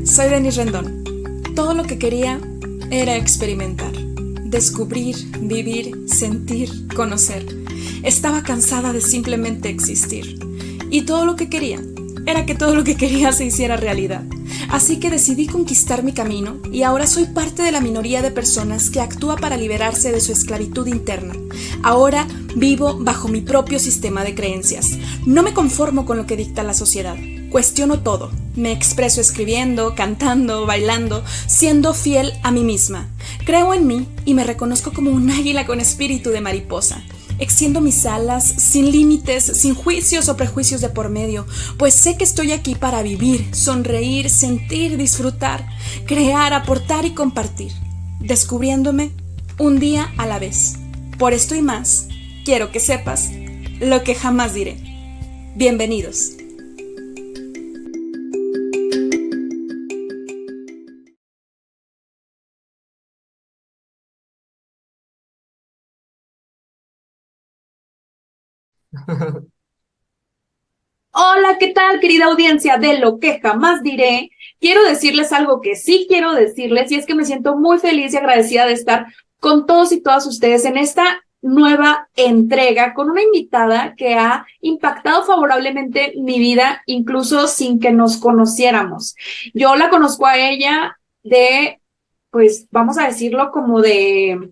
Soy Denise Rendón. Todo lo que quería era experimentar, descubrir, vivir, sentir, conocer. Estaba cansada de simplemente existir. Y todo lo que quería era que todo lo que quería se hiciera realidad. Así que decidí conquistar mi camino y ahora soy parte de la minoría de personas que actúa para liberarse de su esclavitud interna. Ahora vivo bajo mi propio sistema de creencias. No me conformo con lo que dicta la sociedad. Cuestiono todo. Me expreso escribiendo, cantando, bailando, siendo fiel a mí misma. Creo en mí y me reconozco como un águila con espíritu de mariposa. Extiendo mis alas sin límites, sin juicios o prejuicios de por medio, pues sé que estoy aquí para vivir, sonreír, sentir, disfrutar, crear, aportar y compartir, descubriéndome un día a la vez. Por esto y más, quiero que sepas lo que jamás diré. Bienvenidos. Hola, ¿qué tal, querida audiencia de Lo que jamás diré? Quiero decirles algo que sí quiero decirles y es que me siento muy feliz y agradecida de estar con todos y todas ustedes en esta nueva entrega con una invitada que ha impactado favorablemente mi vida, incluso sin que nos conociéramos. Yo la conozco a ella pues vamos a decirlo como de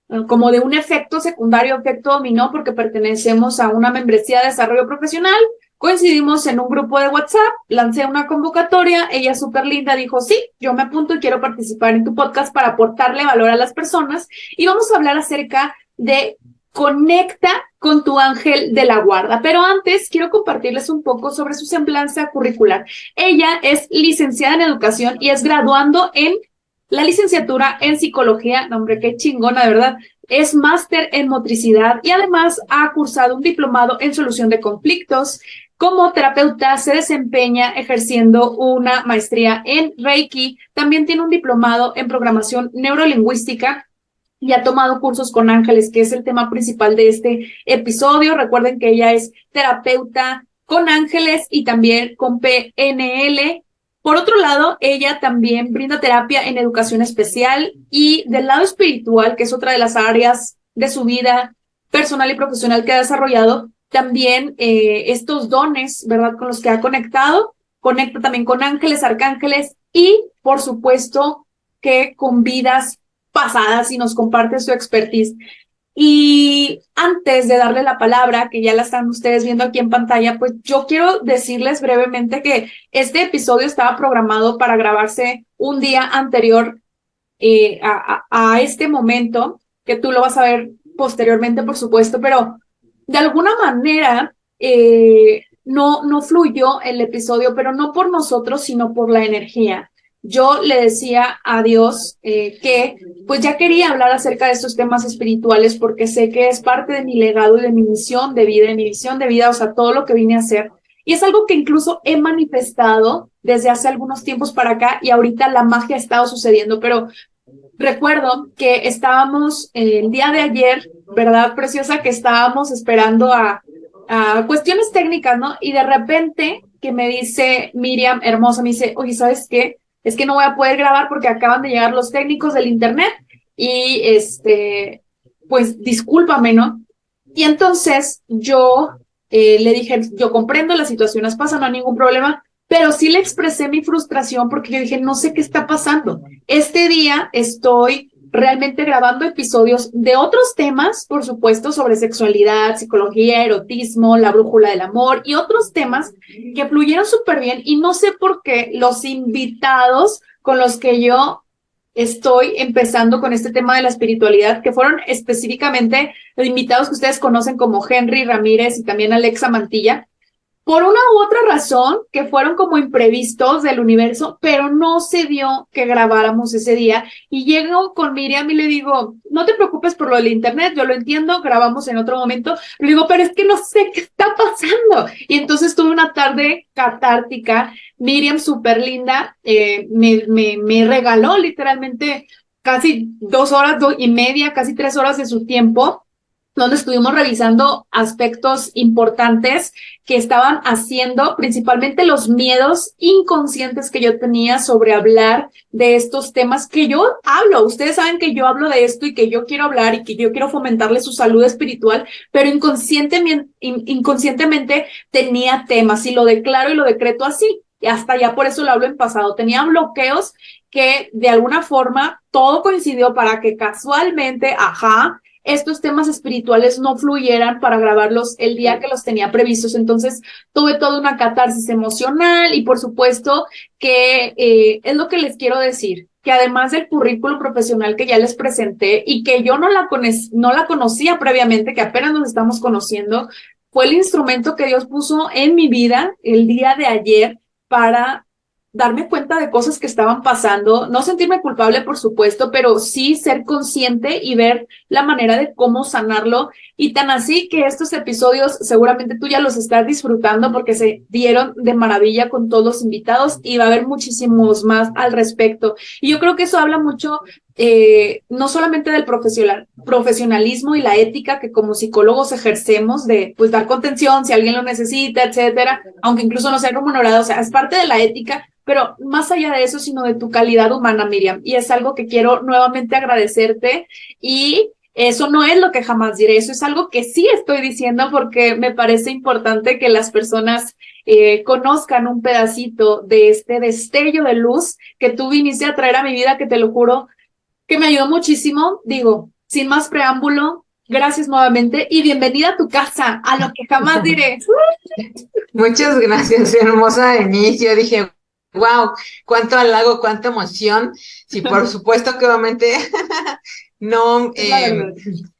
un efecto secundario, efecto dominó, porque pertenecemos a una membresía de desarrollo profesional, coincidimos en un grupo de WhatsApp, lancé una convocatoria, ella súper linda dijo, sí, yo me apunto y quiero participar en tu podcast para aportarle valor a las personas, y vamos a hablar acerca de conecta con tu ángel de la guarda. Pero antes quiero compartirles un poco sobre su semblanza curricular. Ella es licenciada en educación y es graduando en la licenciatura en psicología, no, hombre, qué chingona, de verdad. Es máster en motricidad y además ha cursado un diplomado en solución de conflictos. Como terapeuta se desempeña ejerciendo una maestría en Reiki. También tiene un diplomado en programación neurolingüística y ha tomado cursos con ángeles, que es el tema principal de este episodio. Recuerden que ella es terapeuta con ángeles y también con PNL. Por otro lado, ella también brinda terapia en educación especial y del lado espiritual, que es otra de las áreas de su vida personal y profesional que ha desarrollado, también estos dones, ¿verdad?, con los que ha conectado, conecta también con ángeles, arcángeles y, por supuesto, que con vidas pasadas y nos comparte su expertise. Y antes de darle la palabra, que ya la están ustedes viendo aquí en pantalla, pues yo quiero decirles brevemente que este episodio estaba programado para grabarse un día anterior a este momento, que tú lo vas a ver posteriormente, por supuesto, pero de alguna manera no fluyó el episodio, pero no por nosotros, sino por la energía. Yo le decía a Dios que pues ya quería hablar acerca de estos temas espirituales porque sé que es parte de mi legado y de mi misión de vida, de mi visión de vida, o sea, todo lo que vine a hacer. Y es algo que incluso he manifestado desde hace algunos tiempos para acá y ahorita la magia ha estado sucediendo, pero recuerdo que estábamos el día de ayer, ¿verdad, preciosa? Que estábamos esperando a cuestiones técnicas, ¿no? Y de repente que me dice Miriam, hermosa, me dice, oye, ¿sabes qué? Es que no voy a poder grabar porque acaban de llegar los técnicos del internet y pues discúlpame, ¿no? Y entonces yo le dije, yo comprendo, las situaciones pasan, no hay ningún problema, pero sí le expresé mi frustración porque yo dije, no sé qué está pasando. Este día estoy realmente grabando episodios de otros temas, por supuesto, sobre sexualidad, psicología, erotismo, la brújula del amor y otros temas que fluyeron súper bien y no sé por qué los invitados con los que yo estoy empezando con este tema de la espiritualidad, que fueron específicamente los invitados que ustedes conocen como Henry Ramírez y también Alexa Mantilla, por una u otra razón, que fueron como imprevistos del universo, pero no se dio que grabáramos ese día. Y llego con Miriam y le digo, no te preocupes por lo del internet, yo lo entiendo, grabamos en otro momento. Le digo, pero es que no sé qué está pasando. Y entonces tuve una tarde catártica. Miriam, súper linda, me regaló literalmente casi 2 horas, 2 y media, casi 3 horas de su tiempo, donde estuvimos revisando aspectos importantes que estaban haciendo, principalmente los miedos inconscientes que yo tenía sobre hablar de estos temas que yo hablo. Ustedes saben que yo hablo de esto y que yo quiero hablar y que yo quiero fomentarle su salud espiritual, pero inconscientemente tenía temas y lo declaro y lo decreto así. Y hasta ya por eso lo hablo en pasado. Tenía bloqueos que de alguna forma todo coincidió para que casualmente, estos temas espirituales no fluyeran para grabarlos el día que los tenía previstos. Entonces tuve toda una catarsis emocional y por supuesto que es lo que les quiero decir, que además del currículo profesional que ya les presenté y que yo no la conocía previamente, que apenas nos estamos conociendo, fue el instrumento que Dios puso en mi vida el día de ayer para darme cuenta de cosas que estaban pasando, no sentirme culpable, por supuesto, pero sí ser consciente y ver la manera de cómo sanarlo. Y tan así que estos episodios seguramente tú ya los estás disfrutando porque se dieron de maravilla con todos los invitados y va a haber muchísimos más al respecto. Y yo creo que eso habla mucho no solamente del profesionalismo y la ética que como psicólogos ejercemos de pues dar contención si alguien lo necesita, etcétera, aunque incluso no sea remunerado, o sea, es parte de la ética, pero más allá de eso, sino de tu calidad humana, Miriam, y es algo que quiero nuevamente agradecerte y eso no es lo que jamás diré, eso es algo que sí estoy diciendo porque me parece importante que las personas conozcan un pedacito de este destello de luz que tú viniste a traer a mi vida, que te lo juro, que me ayudó muchísimo. Digo, sin más preámbulo, gracias nuevamente y bienvenida a tu casa, a lo que jamás diré. Muchas gracias, hermosa Denise. Yo dije, wow, cuánto halago, cuánta emoción. Sí, por supuesto que obviamente no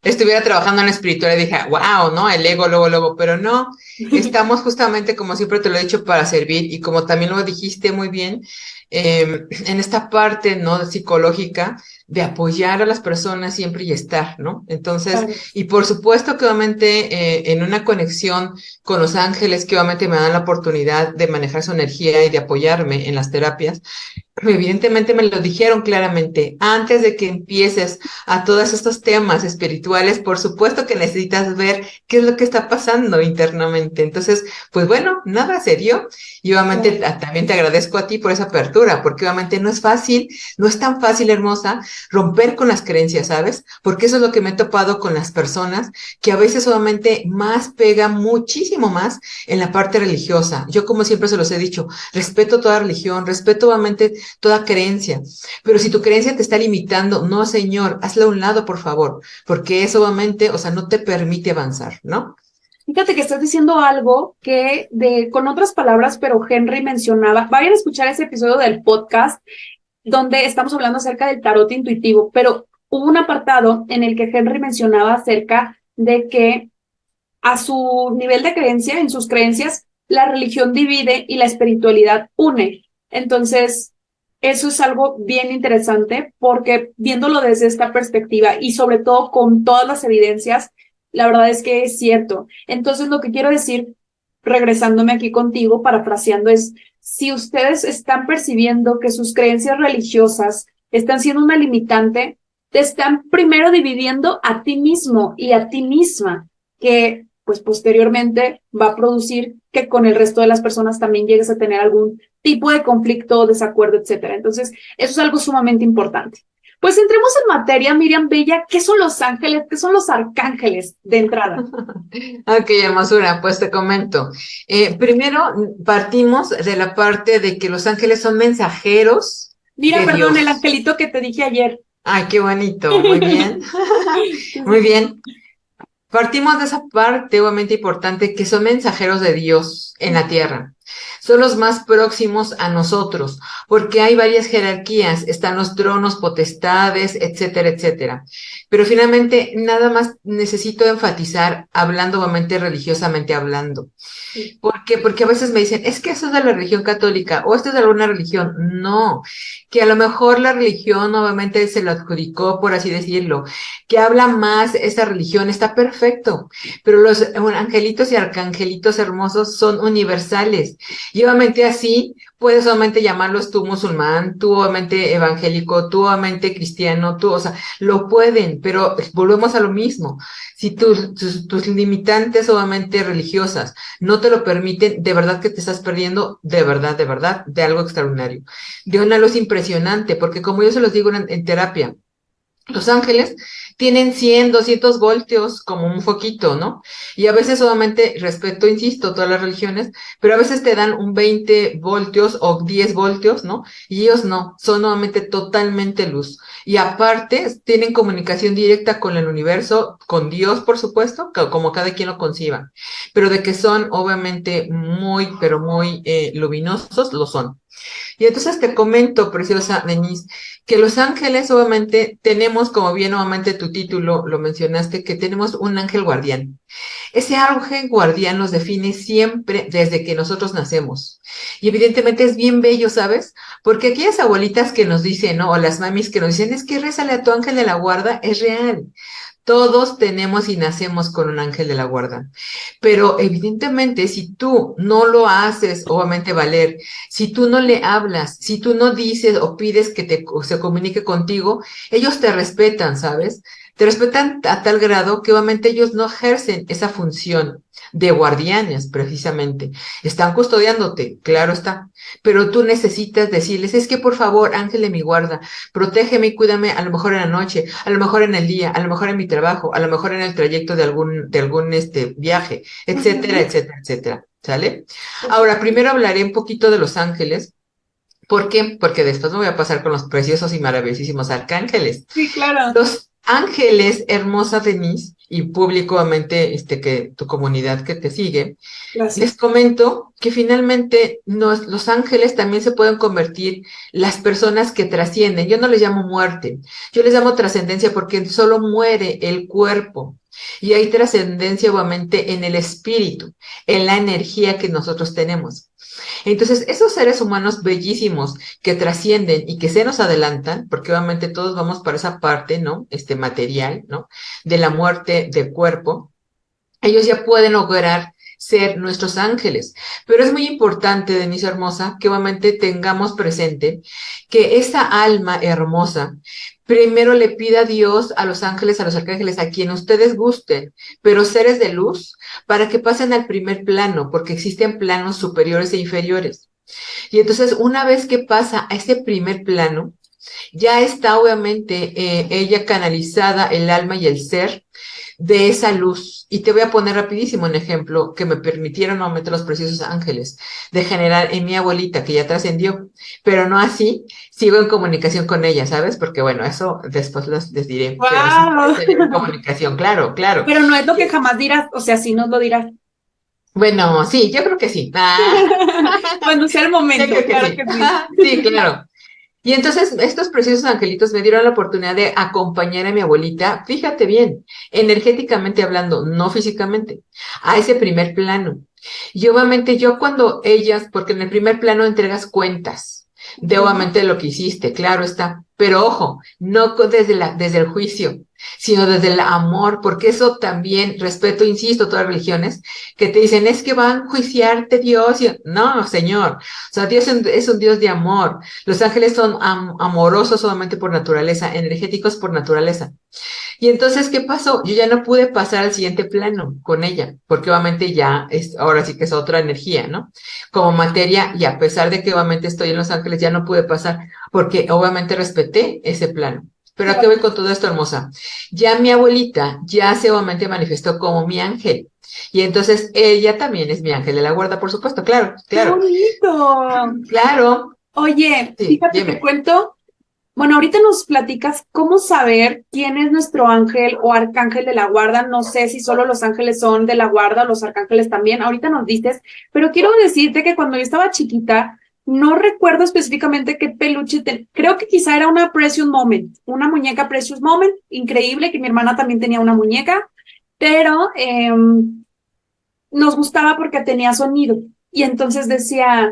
estuviera trabajando en espiritual y dije, wow, ¿no? El ego, luego, pero no, estamos justamente, como siempre te lo he dicho, para servir y como también lo dijiste muy bien, en esta parte, ¿no? Psicológica, de apoyar a las personas siempre y estar, ¿no? Entonces, claro. Y por supuesto que obviamente en una conexión con los ángeles que obviamente me dan la oportunidad de manejar su energía y de apoyarme en las terapias, evidentemente me lo dijeron claramente, antes de que empieces a todos estos temas espirituales, por supuesto que necesitas ver qué es lo que está pasando internamente. Entonces, pues bueno, nada serio. Y obviamente también te agradezco a ti por esa apertura, porque obviamente no es fácil, no es tan fácil, hermosa, romper con las creencias, ¿sabes? Porque eso es lo que me he topado con las personas, que a veces obviamente más pega muchísimo más en la parte religiosa. Yo como siempre se los he dicho, respeto toda religión, respeto obviamente toda creencia, pero si tu creencia te está limitando, no, señor, hazla a un lado, por favor, porque eso obviamente, o sea, no te permite avanzar, ¿no? Fíjate que estás diciendo algo que con otras palabras, pero Henry mencionaba, vayan a escuchar ese episodio del podcast donde estamos hablando acerca del tarot intuitivo, pero hubo un apartado en el que Henry mencionaba acerca de que a su nivel de creencia, en sus creencias, la religión divide y la espiritualidad une. Entonces, eso es algo bien interesante porque viéndolo desde esta perspectiva y sobre todo con todas las evidencias, la verdad es que es cierto. Entonces, lo que quiero decir, regresándome aquí contigo, parafraseando, es si ustedes están percibiendo que sus creencias religiosas están siendo una limitante, te están primero dividiendo a ti mismo y a ti misma, que pues posteriormente va a producir que con el resto de las personas también llegues a tener algún tipo de conflicto, desacuerdo, etcétera. Entonces, eso es algo sumamente importante. Pues entremos en materia, Miriam Bella, ¿qué son los ángeles? ¿Qué son los arcángeles de entrada? Ok, hermosura, pues te comento. Primero partimos de la parte de que los ángeles son mensajeros. Mira, perdón, Dios. El angelito que te dije ayer. Ay, qué bonito, muy bien. Muy bien. Partimos de esa parte obviamente importante que son mensajeros de Dios en la tierra. Son los más próximos a nosotros, porque hay varias jerarquías, están los tronos, potestades, etcétera, etcétera. Pero finalmente nada más necesito enfatizar, hablando obviamente religiosamente hablando. ¿Por qué? Porque a veces me dicen, es que eso es de la religión católica o esto es de alguna religión. No, que a lo mejor la religión obviamente se lo adjudicó, por así decirlo, que habla más esa religión, está perfecto, pero los angelitos y arcangelitos hermosos son universales Y obviamente así puedes obviamente llamarlos tú musulmán, tú obviamente evangélico, tú obviamente cristiano, tú, o sea, lo pueden, pero volvemos a lo mismo. Si tus limitantes obviamente religiosas no te lo permiten, de verdad que te estás perdiendo, de verdad, de algo extraordinario. De una luz impresionante, porque como yo se los digo en terapia, los ángeles tienen 100, 200 voltios como un foquito, ¿no? Y a veces solamente, respeto, insisto, todas las religiones, pero a veces te dan un 20 voltios o 10 voltios, ¿no? Y ellos no, son nuevamente totalmente luz. Y aparte, tienen comunicación directa con el universo, con Dios, por supuesto, como cada quien lo conciba. Pero de que son obviamente muy, pero muy luminosos, lo son. Y entonces te comento, preciosa Denise, que los ángeles obviamente tenemos, como bien nuevamente tu título lo mencionaste, que tenemos un ángel guardián. Ese ángel guardián nos define siempre desde que nosotros nacemos. Y evidentemente es bien bello, ¿sabes? Porque aquellas abuelitas que nos dicen, ¿no? O las mamis que nos dicen, es que rézale a tu ángel de la guarda, es real. Todos tenemos y nacemos con un ángel de la guarda. Pero evidentemente, si tú no lo haces, obviamente valer, si tú no le hablas, si tú no dices o pides que se comunique contigo, ellos te respetan, ¿sabes? Te respetan a tal grado que obviamente ellos no ejercen esa función de guardianes, precisamente. Están custodiándote, claro está, pero tú necesitas decirles, es que por favor, ángel de mi guarda, protégeme y cuídame a lo mejor en la noche, a lo mejor en el día, a lo mejor en mi trabajo, a lo mejor en el trayecto de algún viaje, etcétera, etcétera, etcétera. ¿Sale? Ahora, primero hablaré un poquito de los ángeles. ¿Por qué? Porque después me voy a pasar con los preciosos y maravillosísimos arcángeles. Sí, claro. Los ángeles, hermosa Denise, y públicamente que tu comunidad que te sigue, Gracias. les comento que finalmente los ángeles también se pueden convertir las personas que trascienden. Yo no les llamo muerte, yo les llamo trascendencia porque solo muere el cuerpo. Y hay trascendencia obviamente en el espíritu, en la energía que nosotros tenemos. Entonces, esos seres humanos bellísimos que trascienden y que se nos adelantan, porque obviamente todos vamos para esa parte, ¿no? Material, ¿no? De la muerte del cuerpo, ellos ya pueden lograr ser nuestros ángeles. Pero es muy importante, Denise hermosa, que obviamente tengamos presente que esa alma hermosa primero le pida a Dios, a los ángeles, a los arcángeles, a quien ustedes gusten, pero seres de luz, para que pasen al primer plano, porque existen planos superiores e inferiores. Y entonces, una vez que pasa a ese primer plano, ya está obviamente ella canalizada, el alma y el ser, de esa luz. Y te voy a poner rapidísimo un ejemplo que me permitieron nuevamente los preciosos ángeles de generar en mi abuelita, que ya trascendió, pero no así, sigo en comunicación con ella, ¿sabes? Porque bueno, eso después les diré. ¡Wow! Pero sí, en comunicación, claro, claro. Pero no es lo que jamás dirás, o sea, sí nos lo dirás. Bueno, sí, yo creo que sí. Cuando sea el Yo momento, creo que claro sí. que sí. Sí, claro. Y entonces estos preciosos angelitos me dieron la oportunidad de acompañar a mi abuelita, fíjate bien, energéticamente hablando, no físicamente, a ese primer plano. Y obviamente yo cuando ellas, porque en el primer plano entregas cuentas de obviamente lo que hiciste, claro está, pero ojo, no desde el juicio, sino desde el amor, porque eso también, respeto, insisto, todas las religiones, que te dicen, es que van a enjuiciarte Dios, no, Señor, o sea, Dios es un Dios de amor, los ángeles son amorosos solamente por naturaleza, energéticos por naturaleza. Y entonces, ¿qué pasó? Yo ya no pude pasar al siguiente plano con ella, porque obviamente ya ahora sí que es otra energía, ¿no? Como materia, y a pesar de que obviamente estoy en Los Ángeles, ya no pude pasar, porque obviamente respeté ese plano. Pero ¿a qué voy con todo esto, hermosa? Ya mi abuelita ya se obviamente manifestó como mi ángel. Y entonces ella también es mi ángel de la guarda, por supuesto, claro, ¡Qué claro. bonito! Claro. Oye, Sí, fíjate, dime. te cuento. Bueno, ahorita nos platicas cómo saber quién es nuestro ángel o arcángel de la guarda. No sé si solo los ángeles son de la guarda, los arcángeles también. Ahorita nos dices, pero quiero decirte que cuando yo estaba chiquita, no recuerdo específicamente qué peluche, creo que quizá era una Precious Moment, una muñeca Precious Moment, increíble, que mi hermana también tenía una muñeca, pero nos gustaba porque tenía sonido. Y entonces decía,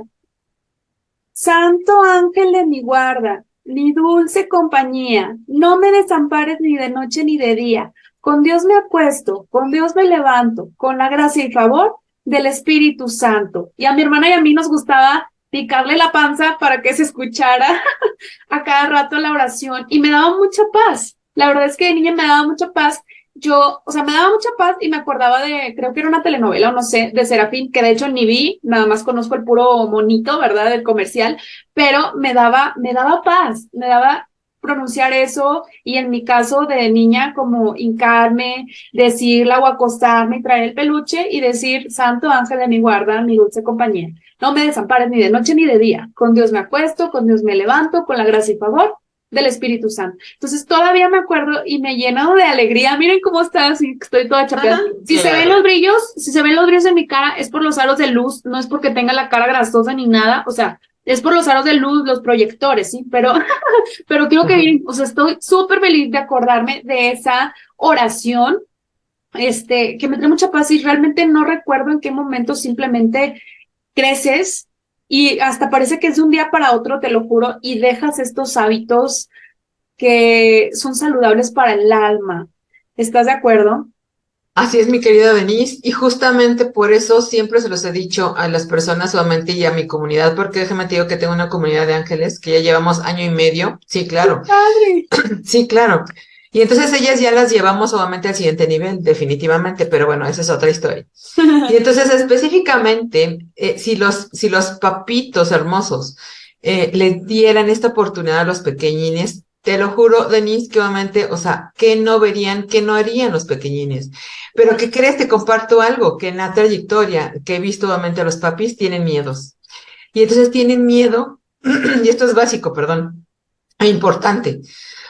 Santo ángel de mi guarda, mi dulce compañía, no me desampares ni de noche ni de día. Con Dios me acuesto, con Dios me levanto, con la gracia y favor del Espíritu Santo. Y a mi hermana y a mí nos gustaba picarle la panza para que se escuchara a cada rato la oración y me daba mucha paz. La verdad es que de niña me daba mucha paz. Yo, o sea, me daba mucha paz y me acordaba de, creo que era una telenovela o no sé, de Serafín, que de hecho ni vi, nada más conozco el puro monito, ¿verdad? Del comercial, pero me daba paz, me daba pronunciar eso y en mi caso de niña como hincarme, decirla o acostarme y traer el peluche y decir, Santo ángel de mi guarda, mi dulce compañía, no me desampares ni de noche ni de día, con Dios me acuesto, con Dios me levanto, con la gracia y favor del Espíritu Santo. Entonces todavía me acuerdo y me lleno de alegría. Miren cómo está, así estoy toda chapeada. Si se ven los brillos, si se ven los brillos en mi cara, es por los aros de luz, no es porque tenga la cara grasosa ni nada, o sea, es por los aros de luz, los proyectores, ¿sí? Pero quiero que miren, o sea, estoy súper feliz de acordarme de esa oración, que me trae mucha paz y realmente no recuerdo en qué momento simplemente creces y hasta parece que es de un día para otro, te lo juro, y dejas estos hábitos que son saludables para el alma. ¿Estás de acuerdo? Así es, mi querida Denise, y justamente por eso siempre se los he dicho a las personas solamente y a mi comunidad, porque déjame te digo que tengo una comunidad de ángeles que ya llevamos 1 año y medio, sí, claro, ¡Padre! sí, claro, y entonces ellas ya las llevamos obviamente al siguiente nivel, definitivamente, pero bueno, esa es otra historia. Y entonces específicamente, si los papitos hermosos les dieran esta oportunidad a los pequeñines, te lo juro, Denise, que obviamente, o sea, que no verían, que no harían los pequeñines. Pero ¿qué crees? Te comparto algo, que en la trayectoria que he visto obviamente a los papis tienen miedos. Y entonces tienen miedo, y esto es básico, perdón, e importante,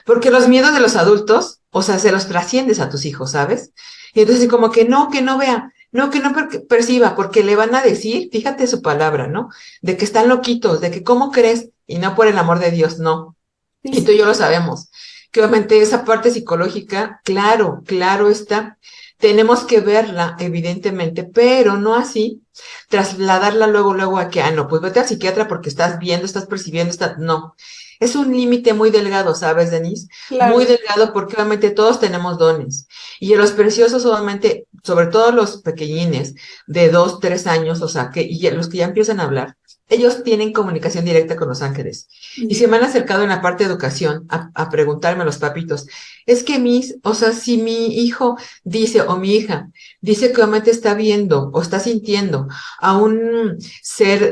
porque los miedos de los adultos, o sea, se los trasciendes a tus hijos, ¿sabes? Y entonces como que no vea, no, que no perciba, porque le van a decir, fíjate su palabra, ¿no? De que están loquitos, de que ¿cómo crees? Y no por el amor de Dios, no. Y tú y yo lo sabemos, que obviamente esa parte psicológica, claro, claro está, tenemos que verla, evidentemente, pero no así, trasladarla luego a que, no, pues vete al psiquiatra porque estás viendo, estás percibiendo, no. Es un límite muy delgado, ¿sabes, Denise? Claro. Muy delgado porque obviamente todos tenemos dones. Y los preciosos, obviamente, sobre todo los pequeñines de 2, 3 años, o sea, y los que ya empiezan a hablar, ellos tienen comunicación directa con los ángeles. Y se me han acercado en la parte de educación a preguntarme a los papitos, es que o sea, si mi hijo dice, o mi hija, dice que obviamente está viendo o está sintiendo a un ser,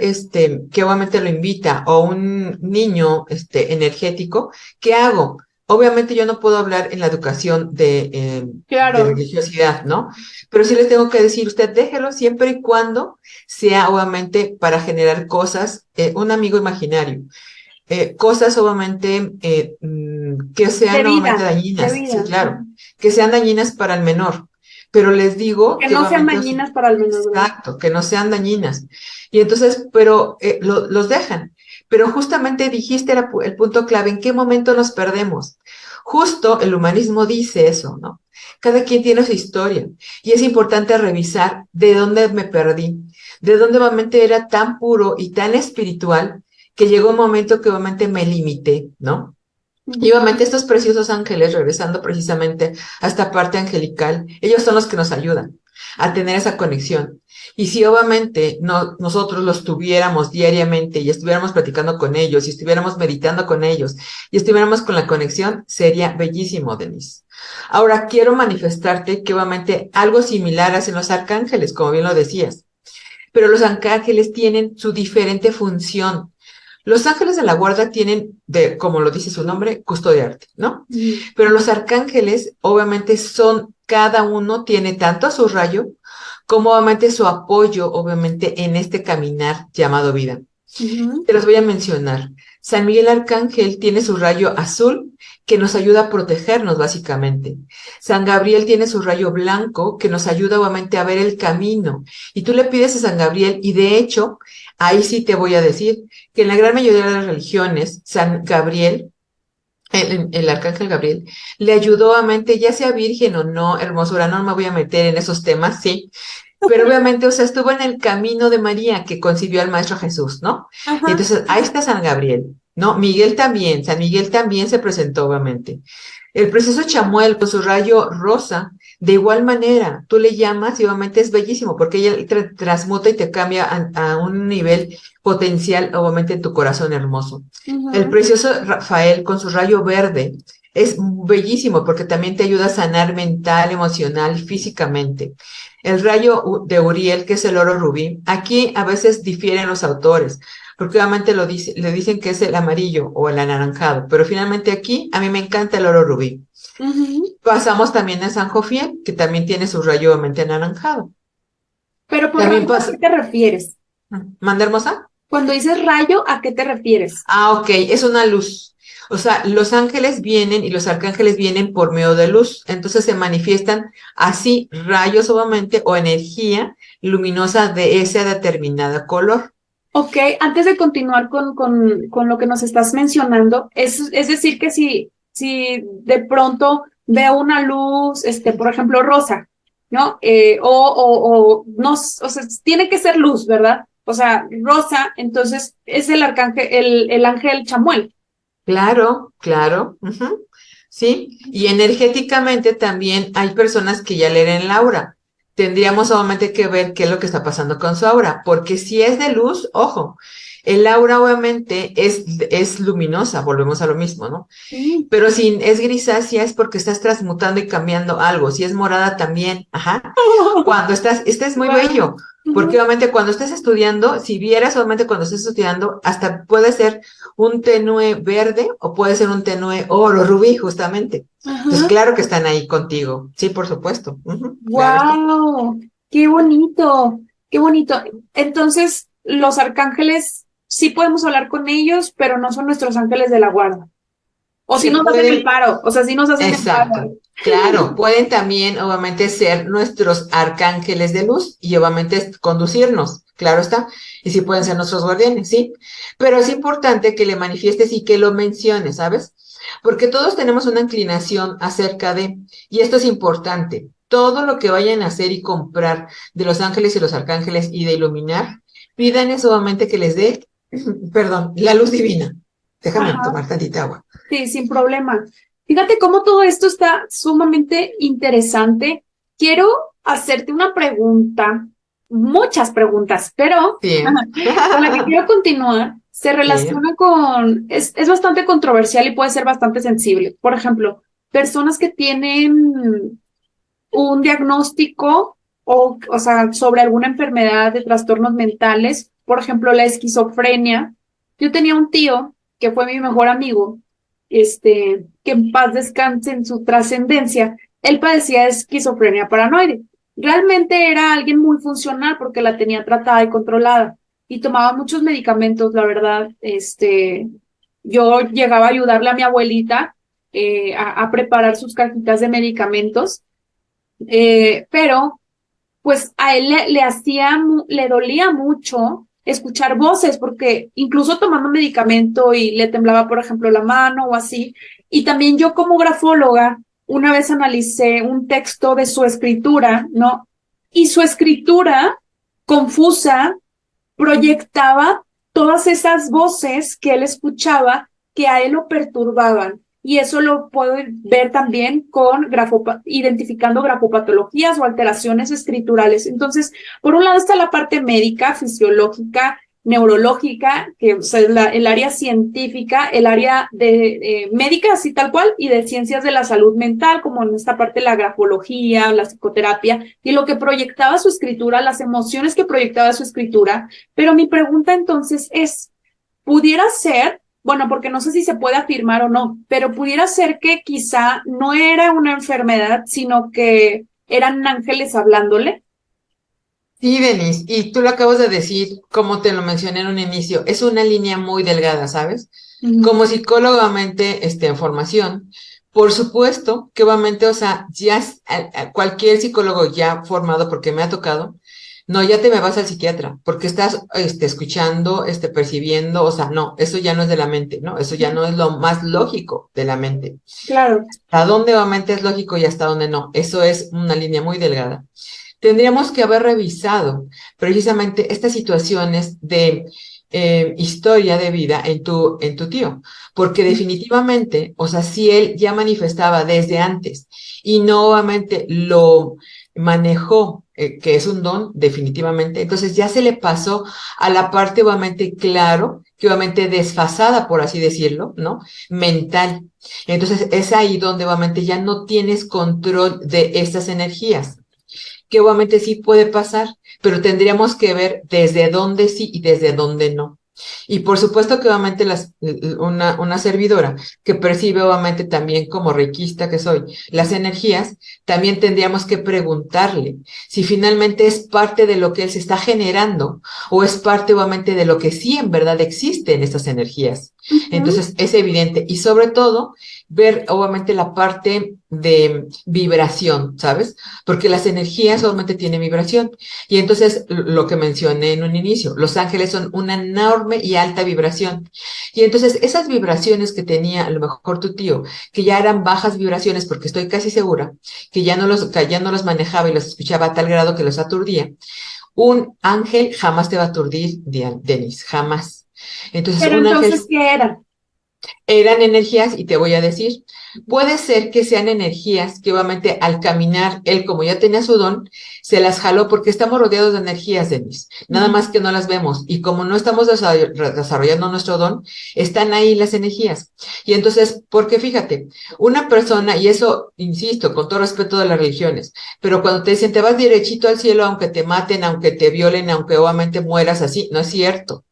que obviamente lo invita, o un niño, energético, ¿qué hago? Obviamente yo no puedo hablar en la educación de religiosidad, ¿no? Pero sí les tengo que decir, usted déjelo siempre y cuando sea obviamente para generar cosas, un amigo imaginario, cosas obviamente que sean obviamente dañinas, sí, claro, que sean dañinas para el menor. Pero les digo que no sean dañinas para el menor. Exacto, que no sean dañinas. Y entonces, pero los dejan. Pero justamente dijiste el punto clave, ¿en qué momento nos perdemos? Justo el humanismo dice eso, ¿no? Cada quien tiene su historia y es importante revisar de dónde me perdí, de dónde obviamente era tan puro y tan espiritual que llegó un momento que obviamente me limité, ¿no? Y obviamente estos preciosos ángeles, regresando precisamente a esta parte angelical, ellos son los que nos ayudan a tener esa conexión. Y si obviamente nosotros los tuviéramos diariamente y estuviéramos platicando con ellos y estuviéramos meditando con ellos y estuviéramos con la conexión, sería bellísimo, Denise. Ahora quiero manifestarte que obviamente algo similar hacen los arcángeles, como bien lo decías, pero los arcángeles tienen su diferente función. Los ángeles de la guarda tienen, como lo dice su nombre, custodiarte, ¿no? Pero los arcángeles, obviamente, cada uno tiene tanto su rayo, como obviamente su apoyo, obviamente, en este caminar llamado vida. Te los voy a mencionar. San Miguel Arcángel tiene su rayo azul, que nos ayuda a protegernos, básicamente. San Gabriel tiene su rayo blanco, que nos ayuda, obviamente, a ver el camino. Y tú le pides a San Gabriel, y de hecho, ahí sí te voy a decir que en la gran mayoría de las religiones, San Gabriel, el arcángel Gabriel, le ayudó obviamente, ya sea virgen o no, hermosura, no me voy a meter en esos temas, sí, pero obviamente, o sea, estuvo en el camino de María que concibió al Maestro Jesús, ¿no? Y entonces, ahí está San Gabriel, ¿no? San Miguel también se presentó, obviamente. El precioso Chamuel, con su rayo rosa, De igual manera, tú le llamas y obviamente es bellísimo porque ella transmuta y te cambia a un nivel potencial, obviamente, en tu corazón hermoso. El precioso Rafael con su rayo verde es bellísimo porque también te ayuda a sanar mental, emocional, físicamente. El rayo de Uriel, que es el oro rubí, aquí a veces difieren los autores, porque obviamente le dicen que es el amarillo o el anaranjado, pero finalmente aquí a mí me encanta el oro rubí. Pasamos también a San Jofiel, que también tiene su rayo obviamente anaranjado. Pero por También rayo, ¿a qué te refieres? ¿Manda hermosa? Cuando dices rayo, ¿a qué te refieres? Ok, es una luz. O sea, los ángeles vienen y los arcángeles vienen por medio de luz. Entonces se manifiestan así rayos obviamente o energía luminosa de ese determinado color. Ok, antes de continuar con lo que nos estás mencionando, es decir que si de pronto veo una luz, por ejemplo, rosa, ¿no? O no, o sea, tiene que ser luz, ¿verdad? O sea, rosa, entonces es el arcángel, el ángel Chamuel. Claro, claro. Sí, y energéticamente también hay personas que ya leen el aura. Tendríamos obviamente que ver qué es lo que está pasando con su aura, porque si es de luz, ojo, el aura obviamente es luminosa, volvemos a lo mismo, ¿no? Sí. Pero si es grisácea es porque estás transmutando y cambiando algo. Si es morada también, ajá. Cuando este es muy bello, porque obviamente cuando estés estudiando, si vieras obviamente cuando estés estudiando, hasta puede ser un tenue verde o puede ser un tenue oro, rubí, justamente. Entonces, claro que están ahí contigo. Sí, por supuesto. Claro está. ¡Wow! ¡Qué bonito! ¡Qué bonito! Entonces, los arcángeles sí podemos hablar con ellos, pero no son nuestros ángeles de la guarda. O si Se nos hacen el pueden, paro, o sea, si nos hacen el exacto. paro. Claro, pueden también, obviamente, ser nuestros arcángeles de luz y obviamente conducirnos, claro está. Y sí pueden ser nuestros guardianes, sí. Pero es importante que le manifiestes y que lo menciones, ¿sabes? Porque todos tenemos una inclinación acerca de, y esto es importante, todo lo que vayan a hacer y comprar de los ángeles y los arcángeles y de iluminar, pidan obviamente que les dé, perdón, la luz divina. Déjame Ajá, tomar tantita agua. sí, sin problema. Fíjate cómo todo esto está sumamente interesante. Quiero hacerte una pregunta, muchas preguntas, pero Sí. con la que quiero continuar se Sí. relaciona es bastante controversial y puede ser bastante sensible. Por ejemplo, personas que tienen un diagnóstico o sea, sobre alguna enfermedad de trastornos mentales, por ejemplo, la esquizofrenia. Yo tenía un tío que fue mi mejor amigo, que en paz descanse en su trascendencia. Él padecía de esquizofrenia paranoide. Realmente era alguien muy funcional porque la tenía tratada y controlada y tomaba muchos medicamentos, la verdad. Yo llegaba a ayudarle a mi abuelita a preparar sus cajitas de medicamentos, pero pues a él le dolía mucho escuchar voces, porque incluso tomando medicamento y le temblaba, por ejemplo, la mano o así. Y también yo como grafóloga, una vez analicé un texto de su escritura, ¿no? Y su escritura confusa proyectaba todas esas voces que él escuchaba que a él lo perturbaban. Y eso lo puedo ver también con identificando grafopatologías o alteraciones escriturales. Entonces, por un lado está la parte médica, fisiológica, neurológica, que o sea, el área científica, el área de médica, así tal cual, y de ciencias de la salud mental, como en esta parte la grafología, la psicoterapia, y lo que proyectaba su escritura, las emociones que proyectaba su escritura. Pero mi pregunta entonces es, ¿pudiera ser, bueno, porque no sé si se puede afirmar o no, pero pudiera ser que quizá no era una enfermedad, sino que eran ángeles hablándole? Sí, Denise, y tú lo acabas de decir, como te lo mencioné en un inicio, es una línea muy delgada, ¿sabes? Como psicólogamente, en formación, por supuesto que obviamente, o sea, ya cualquier psicólogo ya formado, porque me ha tocado, no, ya te me vas al psiquiatra, porque estás, escuchando, percibiendo, o sea, no, eso ya no es de la mente, ¿no? Eso ya no es lo más lógico de la mente. Claro. ¿Hasta dónde obviamente es lógico y hasta dónde no? Eso es una línea muy delgada. Tendríamos que haber revisado precisamente estas situaciones de historia de vida en tu tío, porque definitivamente, o sea, si él ya manifestaba desde antes y no obviamente lo manejó, que es un don, definitivamente, entonces ya se le pasó a la parte obviamente claro, que obviamente desfasada, por así decirlo, ¿no? Mental. Entonces es ahí donde obviamente ya no tienes control de estas energías, que obviamente sí puede pasar, pero tendríamos que ver desde dónde sí y desde dónde no. Y por supuesto que obviamente una servidora que percibe obviamente también como reikista que soy las energías, también tendríamos que preguntarle si finalmente es parte de lo que él se está generando o es parte obviamente de lo que sí en verdad existe en estas energías. Entonces es evidente y sobre todo ver obviamente la parte de vibración, ¿sabes? Porque las energías obviamente tienen vibración. Y entonces, lo que mencioné en un inicio, los ángeles son una enorme y alta vibración. Y entonces, esas vibraciones que tenía a lo mejor tu tío, que ya eran bajas vibraciones, porque estoy casi segura que ya no los manejaba y los escuchaba a tal grado que los aturdía, un ángel jamás te va a aturdir, Denis, jamás. Entonces, Pero un ángel entonces, ¿qué era? eran energías, y te voy a decir, puede ser que sean energías que obviamente al caminar, él como ya tenía su don, se las jaló porque estamos rodeados de energías, Denis, nada más que no las vemos. Y como no estamos desarrollando nuestro don, están ahí las energías. Y entonces, porque fíjate, una persona, y eso, insisto, con todo respeto de las religiones, pero cuando te dicen te vas derechito al cielo, aunque te maten, aunque te violen, aunque obviamente mueras así, no es cierto.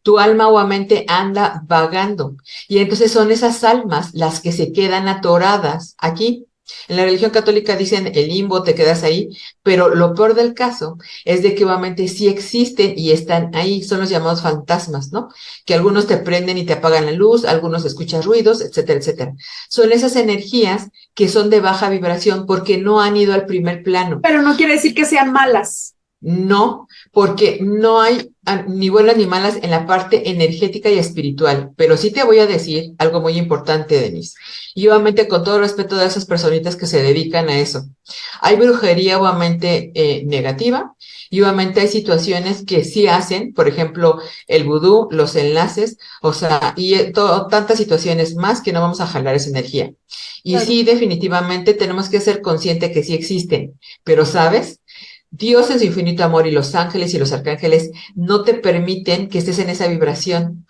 Tu alma obviamente anda vagando. Y entonces son esas almas las que se quedan atoradas aquí. En la religión católica dicen el limbo, te quedas ahí, pero lo peor del caso es de que obviamente sí existen y están ahí, son los llamados fantasmas, ¿no? Que algunos te prenden y te apagan la luz, algunos escuchan ruidos, etcétera, etcétera. Son esas energías que son de baja vibración porque no han ido al primer plano. Pero no quiere decir que sean malas. No, porque no hay ni buenas ni malas en la parte energética y espiritual, pero sí te voy a decir algo muy importante, Denise. Y obviamente con todo respeto de esas personitas que se dedican a eso. Hay brujería obviamente negativa y obviamente hay situaciones que sí hacen, por ejemplo, el vudú, los enlaces, o sea, y tantas situaciones más que no vamos a jalar esa energía. Y Claro. sí, definitivamente tenemos que ser conscientes que sí existen, pero ¿sabes? Dios en su infinito amor y los ángeles y los arcángeles no te permiten que estés en esa vibración,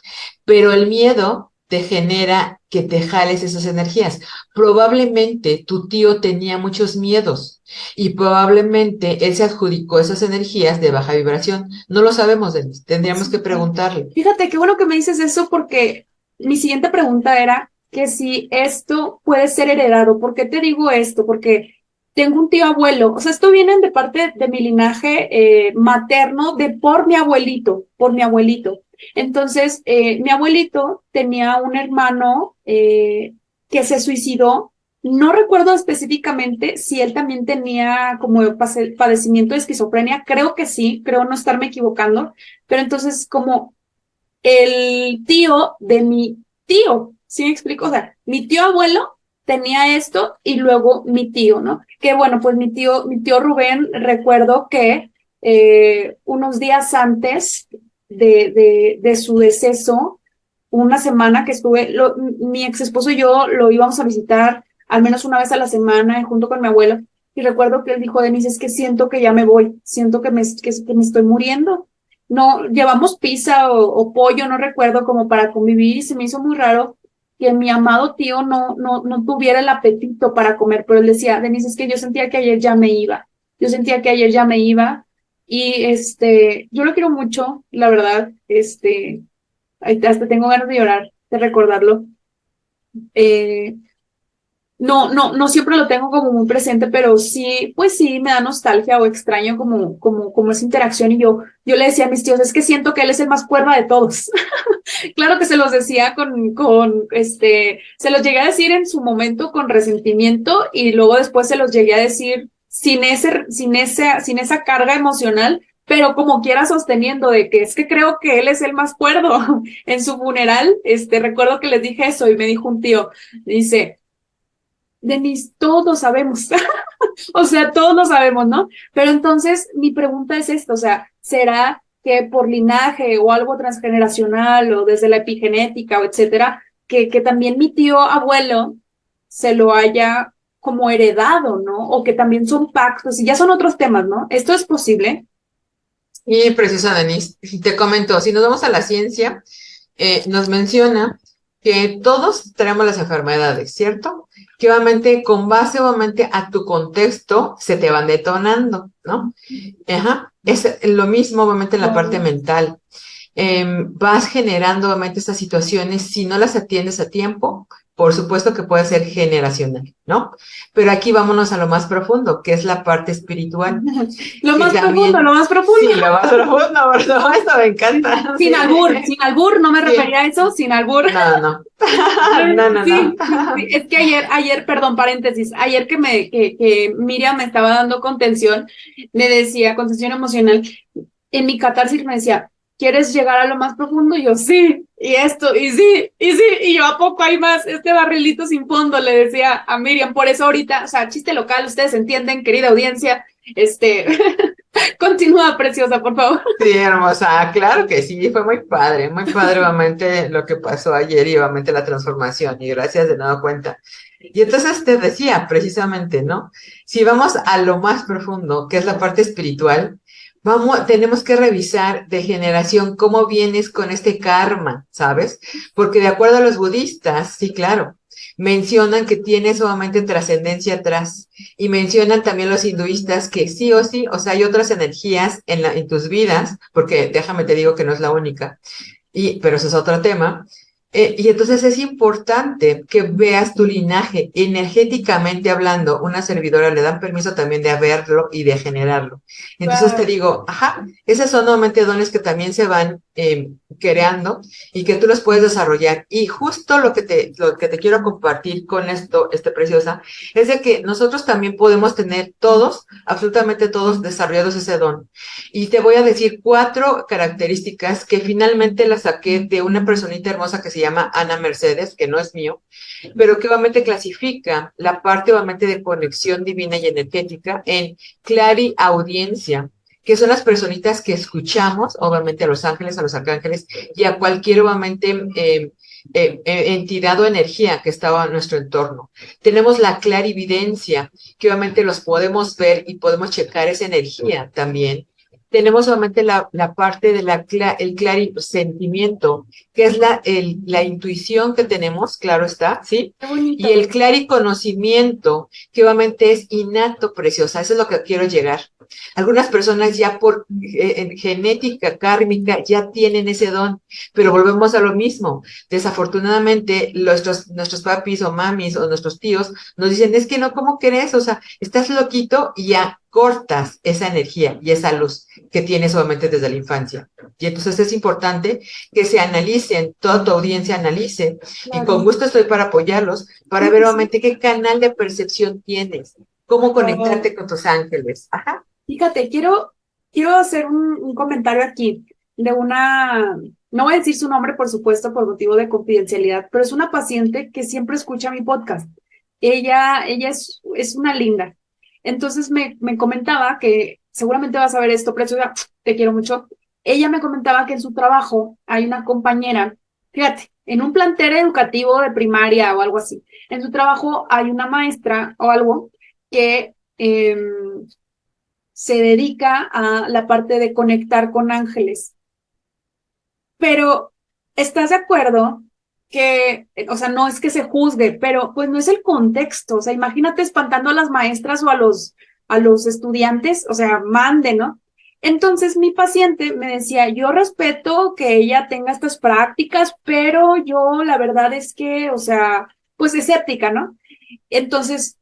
pero el miedo te genera que te jales esas energías. Probablemente tu tío tenía muchos miedos y probablemente él se adjudicó esas energías de baja vibración. No lo sabemos, Denise. Tendríamos que preguntarle. Fíjate, qué bueno que me dices eso porque mi siguiente pregunta era que si esto puede ser heredado. ¿Por qué te digo esto? Porque tengo un tío abuelo, o sea, esto viene de parte de mi linaje materno, de por mi abuelito, por mi abuelito. Entonces, mi abuelito tenía un hermano que se suicidó. No recuerdo específicamente si él también tenía como padecimiento de esquizofrenia. Creo que sí, creo no estarme equivocando. Pero entonces, como el tío de mi tío, ¿sí me explico? O sea, mi tío abuelo tenía esto y luego mi tío, ¿no? Que bueno, pues mi tío Rubén, recuerdo que unos días antes de su deceso, una semana que estuve, mi ex esposo y yo lo íbamos a visitar al menos una vez a la semana junto con mi abuelo. Y recuerdo que él dijo, Denise, es que siento que ya me voy, siento que me estoy muriendo. No, llevamos pizza o pollo, no recuerdo, como para convivir y se me hizo muy raro que mi amado tío no tuviera el apetito para comer, pero él decía, Denise, es que yo sentía que ayer ya me iba, yo sentía que ayer ya me iba y yo lo quiero mucho, la verdad, hasta tengo ganas de llorar, de recordarlo. Eh, no siempre lo tengo como muy presente, pero sí, pues sí, me da nostalgia o extraño como esa interacción. Y yo le decía a mis tíos, es que siento que él es el más cuerda de todos. Claro que se los decía se los llegué a decir en su momento con resentimiento y luego después se los llegué a decir sin esa carga emocional, pero como quiera sosteniendo de que es que creo que él es el más cuerdo. En su funeral, recuerdo que les dije eso y me dijo un tío, dice, Denise, todos lo sabemos, o sea, todos lo sabemos, ¿no? Pero entonces mi pregunta es esta, o sea, ¿será que por linaje o algo transgeneracional o desde la epigenética o etcétera, que también mi tío abuelo se lo haya como heredado, ¿no? O que también son pactos, y ya son otros temas, ¿no? ¿Esto es posible? Y precisa, Denise, si te comento, si nos vamos a la ciencia, nos menciona que todos tenemos las enfermedades, ¿cierto? Que obviamente con base obviamente a tu contexto se te van detonando, ¿no? Ajá. Es lo mismo obviamente en la parte mental. Vas generando obviamente estas situaciones, si no las atiendes a tiempo, por supuesto que puede ser generacional, ¿no? Pero aquí vámonos a lo más profundo, que es la parte espiritual. Lo Que más también, profundo, lo más profundo. sí, lo más profundo, por supuesto, me encanta. Sin Sí. albur, no me Sí. refería a eso, sin albur. No, no. No, no, Sí, no. sí, es que ayer, perdón, paréntesis, ayer que Miriam me estaba dando contención, me decía, contención emocional, en mi catarsis me decía, ¿quieres llegar a lo más profundo? Y yo, sí, y esto, y sí, y yo, ¿a poco hay más? Este barrilito sin fondo, le decía a Miriam, por eso ahorita, o sea, chiste local, ustedes entienden, querida audiencia, continúa, preciosa, por favor. Sí, hermosa, claro que sí, fue muy padre obviamente lo que pasó ayer y obviamente la transformación, y gracias de nuevo cuenta. Y entonces te decía precisamente, ¿no? Si vamos a lo más profundo, que es la parte espiritual, tenemos que revisar de generación cómo vienes con este karma, ¿sabes? Porque de acuerdo a los budistas, sí, claro, mencionan que tienes solamente trascendencia atrás. Y mencionan también los hinduistas que sí o sí, o sea, hay otras energías en tus vidas, porque déjame te digo que no es la única, pero ese es otro tema. Y entonces es importante que veas tu linaje, energéticamente hablando, una servidora le dan permiso también de verlo y de generarlo. Entonces te digo, ajá, esos son nuevamente dones que también se van creando y que tú los puedes desarrollar. Y justo lo que te quiero compartir con esto, preciosa, es de que nosotros también podemos tener todos, absolutamente todos, desarrollados ese don. Y te voy a decir 4 características que finalmente las saqué de una personita hermosa que se llama Ana Mercedes, que no es mío, pero que obviamente clasifica la parte obviamente de conexión divina y energética en clariaudiencia, que son las personitas que escuchamos, obviamente a los ángeles, a los arcángeles y a cualquier obviamente entidad o energía que estaba en nuestro entorno. Tenemos la clarividencia, que obviamente los podemos ver y podemos checar esa energía también. Tenemos solamente la parte de el clarisentimiento, que es la intuición que tenemos, claro está, ¿sí? Qué bonito. Y el clariconocimiento, que obviamente es innato, preciosa, eso es lo que quiero llegar. Algunas personas ya por genética kármica ya tienen ese don, pero volvemos a lo mismo. Desafortunadamente, nuestros papis o mamis o nuestros tíos nos dicen, es que no, ¿cómo crees? O sea, estás loquito y ya cortas esa energía y esa luz que tienes obviamente desde la infancia. Y entonces es importante que se analicen, toda tu audiencia analice, y con gusto estoy para apoyarlos, para ver obviamente qué canal de percepción tienes, cómo conectarte con tus ángeles. Ajá. Fíjate, quiero hacer un comentario aquí de no voy a decir su nombre, por supuesto, por motivo de confidencialidad, pero es una paciente que siempre escucha mi podcast. Ella es una linda. Entonces me comentaba que seguramente vas a ver esto, preciosa, te quiero mucho. Ella me comentaba que en su trabajo hay una compañera, fíjate, en un plantel educativo de primaria o algo así, en su trabajo hay una maestra o algo que se dedica a la parte de conectar con ángeles. Pero, ¿estás de acuerdo que, o sea, no es que se juzgue, pero pues no es el contexto? O sea, imagínate espantando a las maestras o a los estudiantes, o sea, mande, ¿no? Entonces mi paciente me decía, yo respeto que ella tenga estas prácticas, pero yo la verdad es que, o sea, pues escéptica, ¿no? Entonces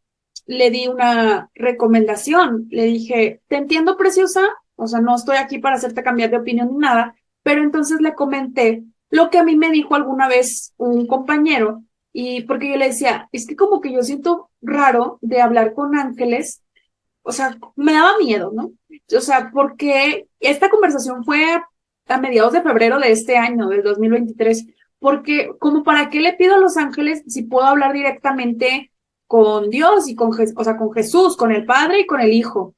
le di una recomendación, le dije, te entiendo, preciosa, o sea, no estoy aquí para hacerte cambiar de opinión ni nada, pero entonces le comenté lo que a mí me dijo alguna vez un compañero, y porque yo le decía, es que como que yo siento raro de hablar con ángeles, o sea, me daba miedo, ¿no? O sea, porque esta conversación fue a mediados de febrero de este año, del 2023, porque como para qué le pido a los ángeles si puedo hablar directamente con Dios y o sea, con Jesús, con el Padre y con el Hijo.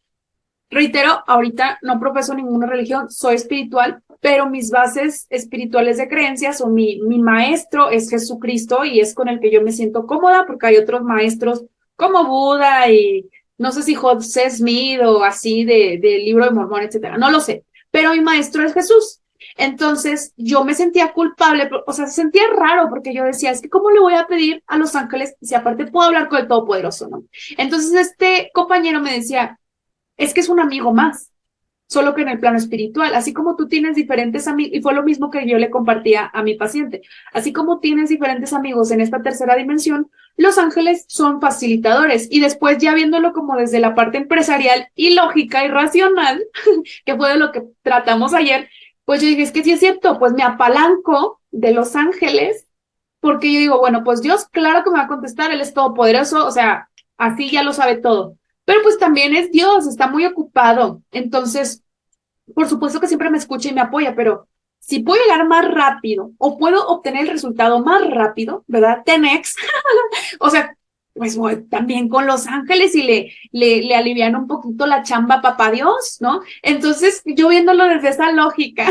Reitero, ahorita no profeso ninguna religión, soy espiritual, pero mis bases espirituales de creencias o mi maestro es Jesucristo y es con el que yo me siento cómoda porque hay otros maestros como Buda y no sé si José Smith o así del libro de Mormón, etcétera, no lo sé, pero mi maestro es Jesús. Entonces yo me sentía culpable, o sea, se sentía raro porque yo decía, es que ¿cómo le voy a pedir a los ángeles si aparte puedo hablar con el Todopoderoso, no? Entonces este compañero me decía, es que es un amigo más, solo que en el plano espiritual, así como tú tienes diferentes amigos, y fue lo mismo que yo le compartía a mi paciente, así como tienes diferentes amigos en esta tercera dimensión, los ángeles son facilitadores, y después ya viéndolo como desde la parte empresarial y lógica y racional, que fue de lo que tratamos ayer, pues yo dije, es que sí es cierto, pues me apalanco de los ángeles, porque yo digo, bueno, pues Dios, claro que me va a contestar, Él es todopoderoso, o sea, así ya lo sabe todo. Pero pues también es Dios, está muy ocupado. Entonces, por supuesto que siempre me escucha y me apoya, pero si puedo llegar más rápido o puedo obtener el resultado más rápido, ¿verdad? 10x, o sea, pues voy también con Los Ángeles y le alivian un poquito la chamba a papá Dios, ¿no? Entonces, yo viéndolo desde esa lógica,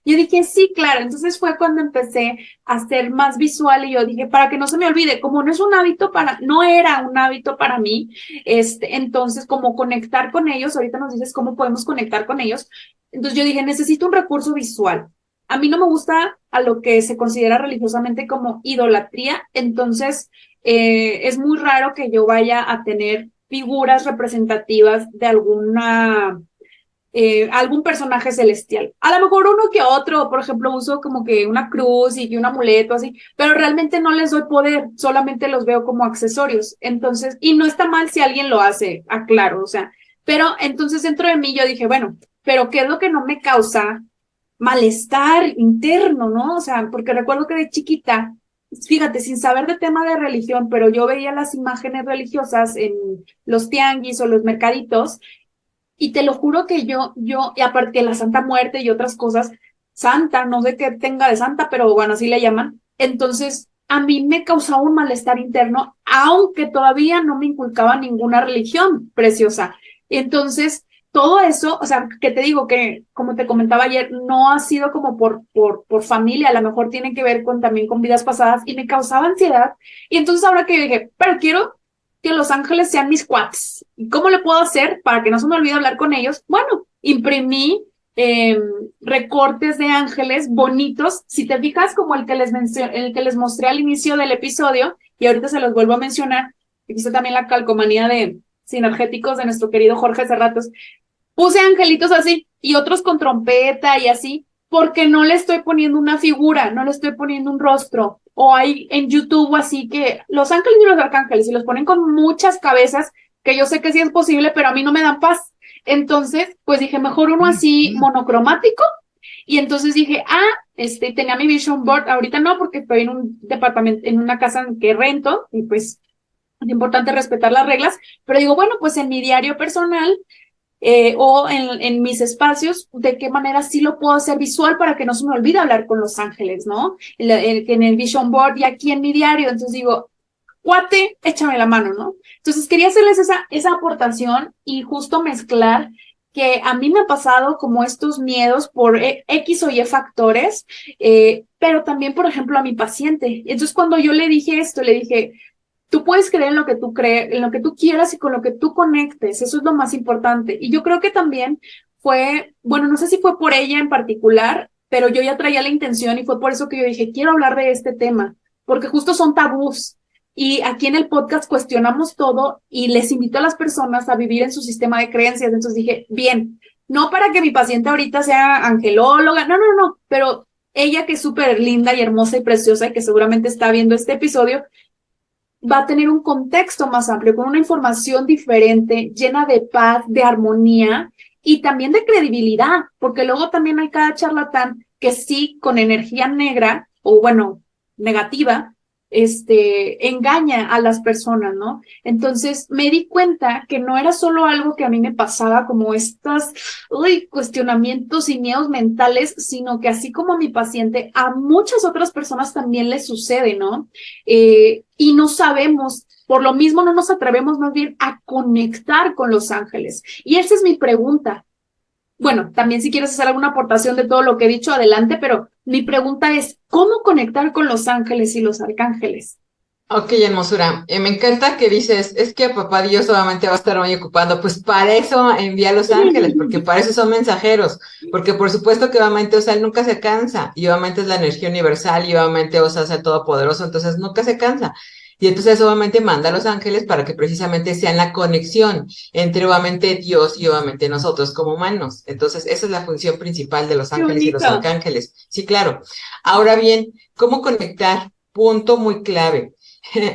yo dije, sí, claro. Entonces fue cuando empecé a ser más visual y yo dije, para que no se me olvide, como no es un hábito no era un hábito para mí, entonces como conectar con ellos, ahorita nos dices cómo podemos conectar con ellos. Entonces yo dije, necesito un recurso visual. A mí no me gusta a lo que se considera religiosamente como idolatría, entonces es muy raro que yo vaya a tener figuras representativas de algún personaje celestial. A lo mejor uno que otro, por ejemplo, uso como que una cruz y un amuleto así, pero realmente no les doy poder, solamente los veo como accesorios. Entonces, y no está mal si alguien lo hace, aclaro, o sea, pero entonces dentro de mí yo dije, bueno, pero ¿qué es lo que no me causa malestar interno, ¿no? O sea, porque recuerdo que de chiquita, fíjate, sin saber de tema de religión, pero yo veía las imágenes religiosas en los tianguis o los mercaditos, y te lo juro que y aparte de la Santa Muerte y otras cosas, Santa, no sé qué tenga de Santa, pero bueno, así le llaman. Entonces, a mí me causaba un malestar interno, aunque todavía no me inculcaba ninguna religión preciosa. Entonces, todo eso, o sea, que te digo que, como te comentaba ayer, no ha sido como por familia, a lo mejor tiene que ver también con vidas pasadas y me causaba ansiedad. Y entonces ahora que yo dije, pero quiero que los ángeles sean mis cuates. ¿Y cómo le puedo hacer para que no se me olvide hablar con ellos? Bueno, imprimí recortes de ángeles bonitos. Si te fijas, como el que les mostré al inicio del episodio, y ahorita se los vuelvo a mencionar, que hice también la calcomanía de sinergéticos de nuestro querido Jorge Serratos, puse angelitos así y otros con trompeta y así, porque no le estoy poniendo una figura, no le estoy poniendo un rostro. O hay en YouTube así que los ángeles y los arcángeles y los ponen con muchas cabezas, que yo sé que sí es posible, pero a mí no me dan paz. Entonces, pues dije, mejor uno así monocromático. Y entonces dije, tenía mi vision board, ahorita no, porque estoy en un departamento, en una casa que rento, y pues es importante respetar las reglas, pero digo, bueno, pues en mi diario personal o en mis espacios, de qué manera sí lo puedo hacer visual para que no se me olvide hablar con los ángeles, ¿no? En el vision board y aquí en mi diario. Entonces digo, cuate, échame la mano, ¿no? Entonces quería hacerles esa aportación y justo mezclar que a mí me ha pasado como estos miedos por X o Y factores, pero también, por ejemplo, a mi paciente. Entonces cuando yo le dije esto, le dije, tú puedes creer en lo que tú crees, en lo que tú quieras y con lo que tú conectes. Eso es lo más importante. Y yo creo que también fue, bueno, no sé si fue por ella en particular, pero yo ya traía la intención y fue por eso que yo dije, quiero hablar de este tema, porque justo son tabús. Y aquí en el podcast cuestionamos todo y les invito a las personas a vivir en su sistema de creencias. Entonces dije, bien, no para que mi paciente ahorita sea angelóloga, no, pero ella que es súper linda y hermosa y preciosa y que seguramente está viendo este episodio, va a tener un contexto más amplio, con una información diferente, llena de paz, de armonía y también de credibilidad, porque luego también hay cada charlatán que sí, con energía negra o bueno, negativa, engaña a las personas, ¿no? Entonces me di cuenta que no era solo algo que a mí me pasaba, como estos cuestionamientos y miedos mentales, sino que así como a mi paciente, a muchas otras personas también les sucede, ¿no? Y no sabemos, por lo mismo no nos atrevemos más bien a conectar con los ángeles. Y esa es mi pregunta. Bueno, también si quieres hacer alguna aportación de todo lo que he dicho, adelante, pero mi pregunta es, ¿cómo conectar con los ángeles y los arcángeles? Ok, hermosura. Me encanta que dices, es que papá Dios solamente va a estar muy ocupado. Pues para eso envía a los ángeles, porque para eso son mensajeros. Porque por supuesto que obviamente, o sea, él nunca se cansa. Y obviamente es la energía universal y obviamente, o sea, es el todopoderoso, entonces nunca se cansa. Y entonces obviamente manda a los ángeles para que precisamente sean la conexión entre obviamente Dios y obviamente nosotros como humanos. Entonces, esa es la función principal de los Qué ángeles y los bonito. arcángeles. Sí, claro. Ahora bien, ¿cómo conectar? Punto muy clave.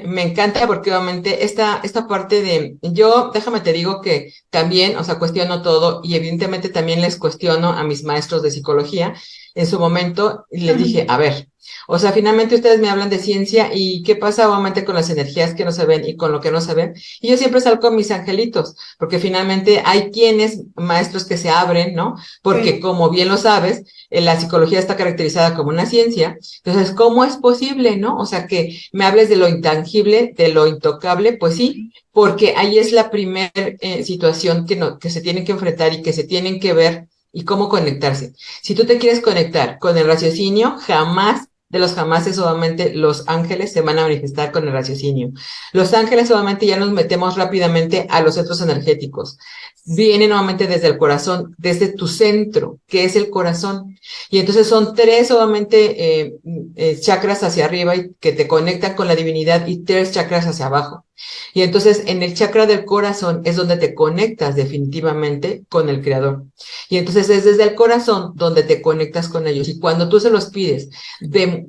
Me encanta porque obviamente esta parte de, yo, déjame te digo que también, o sea, cuestiono todo y evidentemente también les cuestiono a mis maestros de psicología. En su momento les dije, a ver, o sea, finalmente ustedes me hablan de ciencia y qué pasa obviamente con las energías que no se ven y con lo que no se ven. Y yo siempre salgo con mis angelitos, porque finalmente hay quienes, maestros que se abren, ¿no? Porque Sí. como bien lo sabes, la psicología está caracterizada como una ciencia. Entonces, ¿cómo es posible, no? O sea, que me hables de lo intangible, de lo intocable, pues sí, porque ahí es la primera situación que, no, que se tienen que enfrentar y que se tienen que ver y cómo conectarse. Si tú te quieres conectar con el raciocinio, jamás de los jamases, obviamente, los ángeles se van a manifestar con el raciocinio. Los ángeles, obviamente, ya nos metemos rápidamente a los centros energéticos. Viene nuevamente desde el corazón, desde tu centro, que es el corazón. Y entonces son tres, obviamente, chakras hacia arriba y que te conectan con la divinidad y tres chakras hacia abajo. Y entonces en el chakra del corazón es donde te conectas definitivamente con el creador. Y entonces es desde el corazón donde te conectas con ellos. Y cuando tú se los pides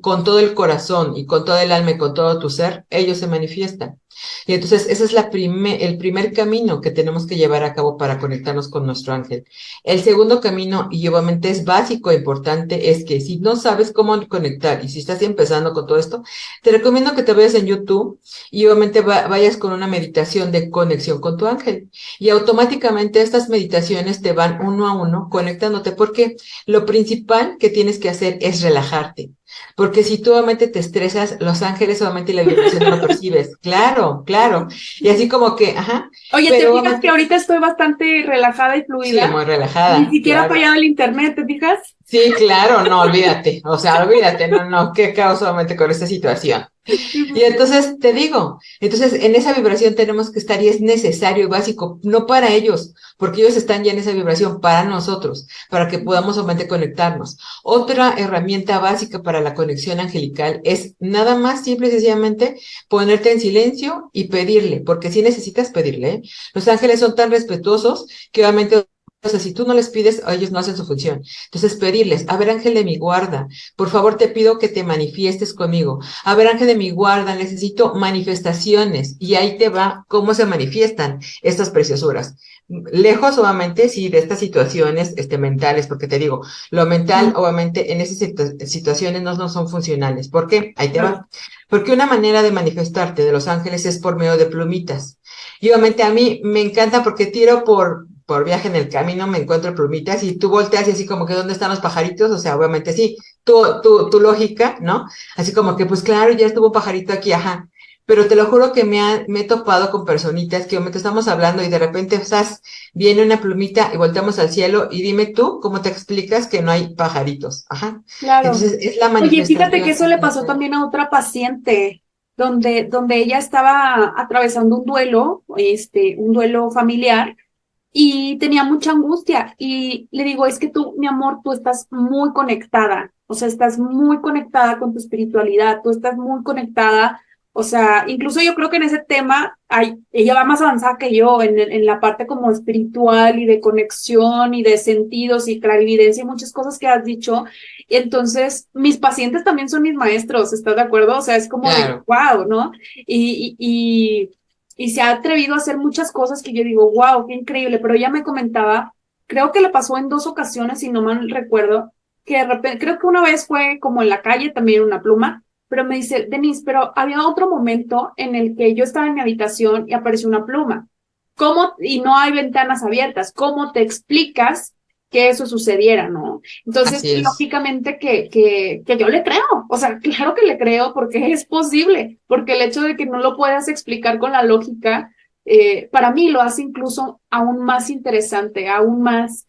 con todo el corazón y con todo el alma y con todo tu ser, ellos se manifiestan. Y entonces ese es el primer camino que tenemos que llevar a cabo para conectarnos con nuestro ángel. El segundo camino, y obviamente es básico e importante, es que si no sabes cómo conectar y si estás empezando con todo esto, te recomiendo que te vayas en YouTube y obviamente vayas con una meditación de conexión con tu ángel. Y automáticamente estas meditaciones te van uno a uno conectándote, porque lo principal que tienes que hacer es relajarte. Porque si tú obviamente te estresas, los ángeles solamente la vibración no lo percibes. Claro, claro. Y así como que, ajá, Oye, ¿te pero fijas que obviamente, ahorita estoy bastante relajada y sí, fluida? muy Ni relajada, siquiera ha claro. fallado el internet, ¿te fijas? Sí, claro, no, olvídate. O sea, olvídate, no, no, qué caos solamente con esta situación. Y entonces te digo, entonces en esa vibración tenemos que estar y es necesario y básico, no para ellos, porque ellos están ya en esa vibración para nosotros, para que podamos solamente conectarnos. Otra herramienta básica para la conexión angelical es nada más simple y sencillamente ponerte en silencio y pedirle, porque sí necesitas pedirle, ¿eh? Los ángeles son tan respetuosos que obviamente, o sea, si tú no les pides, ellos no hacen su función. Entonces, pedirles, a ver, ángel de mi guarda, por favor te pido que te manifiestes conmigo. A ver, ángel de mi guarda, necesito manifestaciones. Y ahí te va cómo se manifiestan estas preciosuras. Lejos, obviamente, sí, de estas situaciones mentales, porque te digo, lo mental, obviamente, en esas situaciones no son funcionales. ¿Por qué? Ahí te va. Porque una manera de manifestarte de los ángeles es por medio de plumitas. Y obviamente a mí me encanta porque tiro por viaje en el camino, me encuentro plumitas y tú volteas y así como que ¿dónde están los pajaritos? O sea, obviamente sí, tu lógica, ¿no? Así como que, pues claro, ya estuvo un pajarito aquí, ajá. Pero te lo juro que me he topado con personitas que obviamente estamos hablando y de repente, estás, viene una plumita y volteamos al cielo y dime tú cómo te explicas que no hay pajaritos. Ajá. Claro. Entonces es la Oye, fíjate que manifestación eso le pasó angelical. también a otra paciente, donde ella estaba atravesando un duelo familiar y tenía mucha angustia. Y le digo, es que tú, mi amor, tú estás muy conectada, o sea, estás muy conectada con tu espiritualidad, tú estás muy conectada, o sea, incluso yo creo que en ese tema, ella va más avanzada que yo en la parte como espiritual y de conexión y de sentidos y clarividencia y muchas cosas que has dicho. Y entonces, mis pacientes también son mis maestros, ¿estás de acuerdo? O sea, es como de, Claro. wow, ¿no? Y se ha atrevido a hacer muchas cosas que yo digo, wow, qué increíble, pero ella me comentaba, creo que le pasó en dos ocasiones, si no mal recuerdo, que de repente, creo que una vez fue como en la calle, también una pluma, pero me dice, Denise, pero había otro momento en el que yo estaba en mi habitación y apareció una pluma. ¿Cómo? Y no hay ventanas abiertas. ¿Cómo te explicas que eso sucediera, no? Entonces, Así es. lógicamente que yo le creo. O sea, claro que le creo porque es posible, porque el hecho de que no lo puedas explicar con la lógica, para mí lo hace incluso aún más interesante, aún más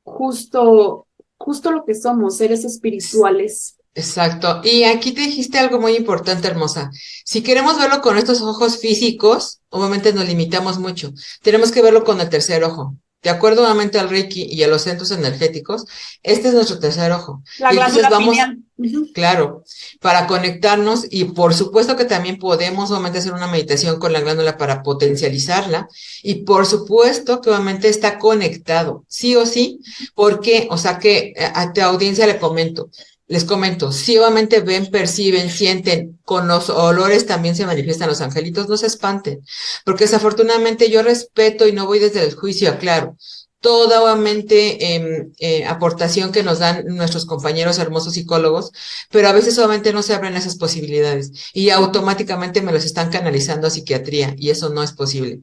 justo, justo lo que somos, seres espirituales. Exacto. Y aquí te dijiste algo muy importante, hermosa. Si queremos verlo con estos ojos físicos, obviamente nos limitamos mucho. Tenemos que verlo con el tercer ojo. De acuerdo nuevamente al Reiki y a los centros energéticos, este es nuestro tercer ojo. La Y entonces glándula vamos, pineal. Ujú. claro, para conectarnos y por supuesto que también podemos obviamente hacer una meditación con la glándula para potencializarla y por supuesto que obviamente está conectado, sí o sí, porque, o sea que a tu audiencia les comento, sí obviamente ven, perciben, sienten, con los olores también se manifiestan los angelitos, no se espanten, porque desafortunadamente yo respeto y no voy desde el juicio, aclaro toda obviamente aportación que nos dan nuestros compañeros hermosos psicólogos, pero a veces solamente no se abren esas posibilidades y automáticamente me los están canalizando a psiquiatría y eso no es posible.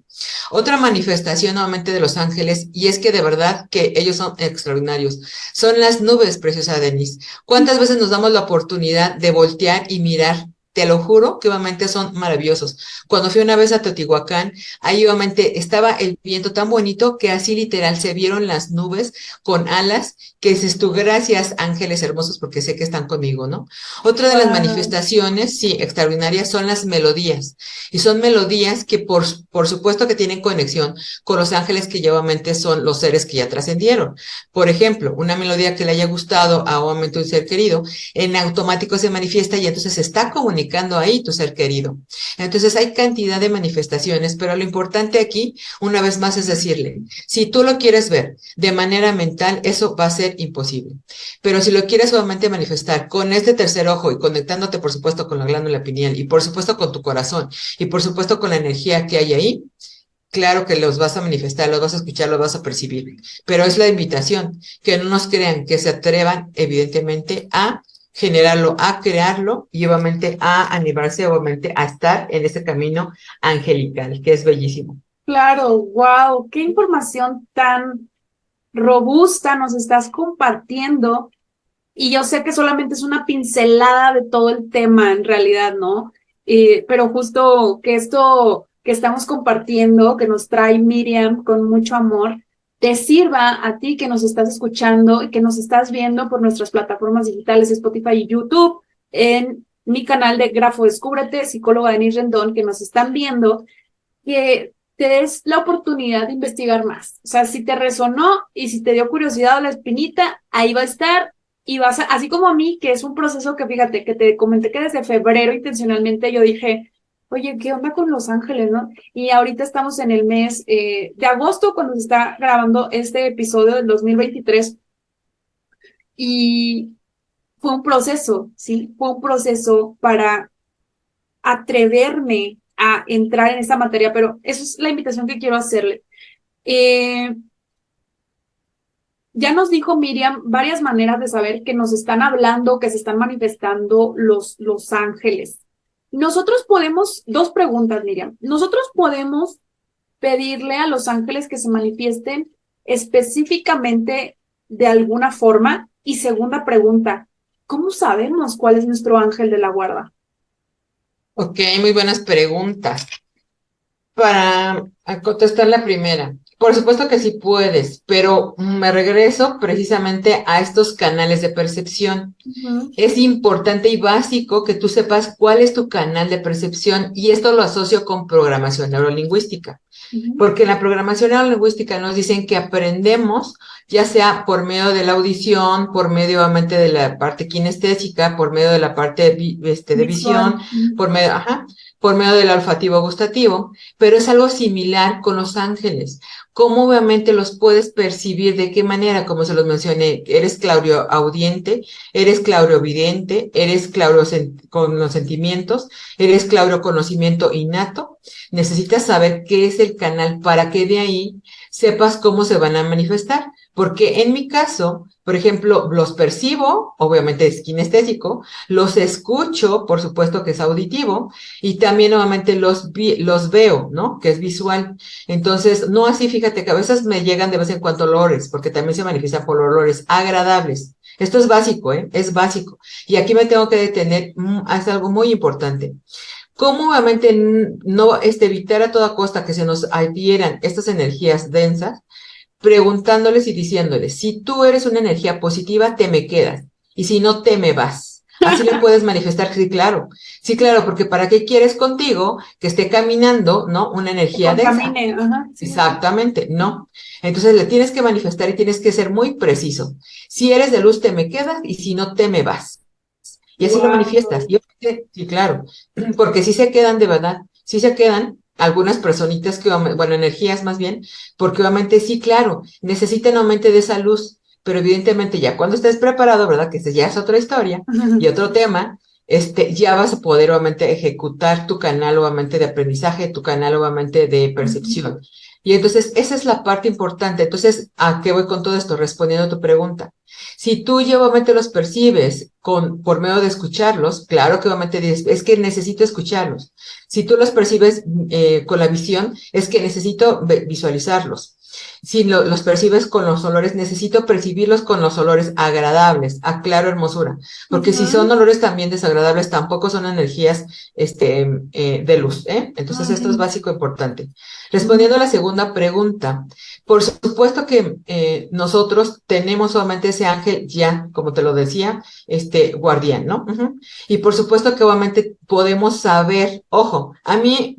Otra manifestación nuevamente de los ángeles y es que de verdad que ellos son extraordinarios. Son las nubes, preciosa Denise. ¿Cuántas veces nos damos la oportunidad de voltear y mirar? Te lo juro que obviamente son maravillosos. Cuando fui una vez a Teotihuacán, ahí obviamente estaba el viento tan bonito que así literal se vieron las nubes con alas, que dices tú, gracias ángeles hermosos porque sé que están conmigo, ¿no? Otra de las Wow. manifestaciones, sí, extraordinarias son las melodías. Y son melodías que por supuesto que tienen conexión con los ángeles que ya obviamente son los seres que ya trascendieron. Por ejemplo, una melodía que le haya gustado a obviamente un ser querido, en automático se manifiesta y entonces se está comunicando ahí tu ser querido. Entonces hay cantidad de manifestaciones, pero lo importante aquí, una vez más, es decirle, si tú lo quieres ver de manera mental, eso va a ser imposible. Pero si lo quieres solamente manifestar con este tercer ojo y conectándote, por supuesto, con la glándula pineal y por supuesto con tu corazón y por supuesto con la energía que hay ahí, claro que los vas a manifestar, los vas a escuchar, los vas a percibir, pero es la invitación, que no nos crean, que se atrevan, evidentemente, a generarlo, a crearlo y obviamente a animarse, obviamente, a estar en ese camino angelical, que es bellísimo. Claro, wow, qué información tan robusta nos estás compartiendo. Y yo sé que solamente es una pincelada de todo el tema en realidad, ¿no? Pero justo que esto que estamos compartiendo, que nos trae Miriam con mucho amor, te sirva a ti que nos estás escuchando y que nos estás viendo por nuestras plataformas digitales, Spotify y YouTube, en mi canal de Grafo Descúbrete, psicóloga Denise Rendón, que nos están viendo, que te des la oportunidad de investigar más. O sea, si te resonó y si te dio curiosidad o la espinita, ahí va a estar y vas a, así como a mí, que es un proceso que fíjate, que te comenté que desde febrero intencionalmente yo dije, oye, ¿qué onda con Los Ángeles, no? Y ahorita estamos en el mes de agosto cuando se está grabando este episodio del 2023 y fue un proceso, ¿sí? Fue un proceso para atreverme a entrar en esta materia, pero esa es la invitación que quiero hacerle. Eh, ya nos dijo Miriam varias maneras de saber que nos están hablando, que se están manifestando los ángeles. Nosotros podemos, dos preguntas, Miriam. Nosotros podemos pedirle a los ángeles que se manifiesten específicamente de alguna forma. Y segunda pregunta, ¿cómo sabemos cuál es nuestro ángel de la guarda? Ok, muy buenas preguntas. Para contestar la primera, por supuesto que sí puedes, pero me regreso precisamente a estos canales de percepción. Uh-huh. Es importante y básico que tú sepas cuál es tu canal de percepción y esto lo asocio con programación neurolingüística, Uh-huh. porque en la programación neurolingüística nos dicen que aprendemos ya sea por medio de la audición, por medio obviamente de la parte kinestésica, por medio de la parte de Visual. visión, por medio, por medio del olfativo gustativo, pero es algo similar con los ángeles. ¿Cómo obviamente los puedes percibir? ¿De qué manera? Como se los mencioné, eres clauroaudiente, eres claurovidente, eres con los sentimientos, eres clauroconocimiento innato. Necesitas saber qué es el canal para que de ahí sepas cómo se van a manifestar. Porque en mi caso, por ejemplo, los percibo, obviamente es kinestésico, los escucho, por supuesto que es auditivo, y también obviamente los veo, ¿no? Que es visual. Entonces, no así, fíjate que a veces me llegan de vez en cuando olores, porque también se manifiestan por olores agradables. Esto es básico, ¿eh? Es básico. Y aquí me tengo que detener, es algo muy importante. ¿Cómo obviamente no evitar a toda costa que se nos adhieran estas energías densas? Preguntándoles y diciéndoles, si tú eres una energía positiva, te me quedas, y si no, te me vas. Así le puedes manifestar, sí, claro, porque ¿para qué quieres contigo que esté caminando, ¿no? Una energía densa. Ajá, sí. Exactamente, no. Entonces le tienes que manifestar y tienes que ser muy preciso. Si eres de luz, te me quedas, y si no, te me vas. Y así lo manifiestas. Yo sí, claro, porque sí se quedan de verdad, sí se quedan algunas personitas que, bueno, energías más bien, porque obviamente sí, claro, necesitan obviamente de esa luz, pero evidentemente ya cuando estés preparado, ¿verdad? Que ya es otra historia y otro tema, ya vas a poder obviamente ejecutar tu canal obviamente de aprendizaje, tu canal obviamente de percepción. Y entonces esa es la parte importante. Entonces, ¿a qué voy con todo esto? Respondiendo a tu pregunta. Si tú ya obviamente los percibes por medio de escucharlos, claro que obviamente dices, es que necesito escucharlos. Si tú los percibes con la visión, es que necesito visualizarlos. Si los percibes con los olores, necesito percibirlos con los olores agradables, aclaro hermosura, porque si son olores también desagradables, tampoco son energías de luz, ¿eh? Entonces esto es básico importante. Respondiendo a la segunda pregunta, por supuesto que nosotros tenemos solamente ese ángel ya, como te lo decía, guardián, ¿no? Y por supuesto que obviamente podemos saber, ojo, a mí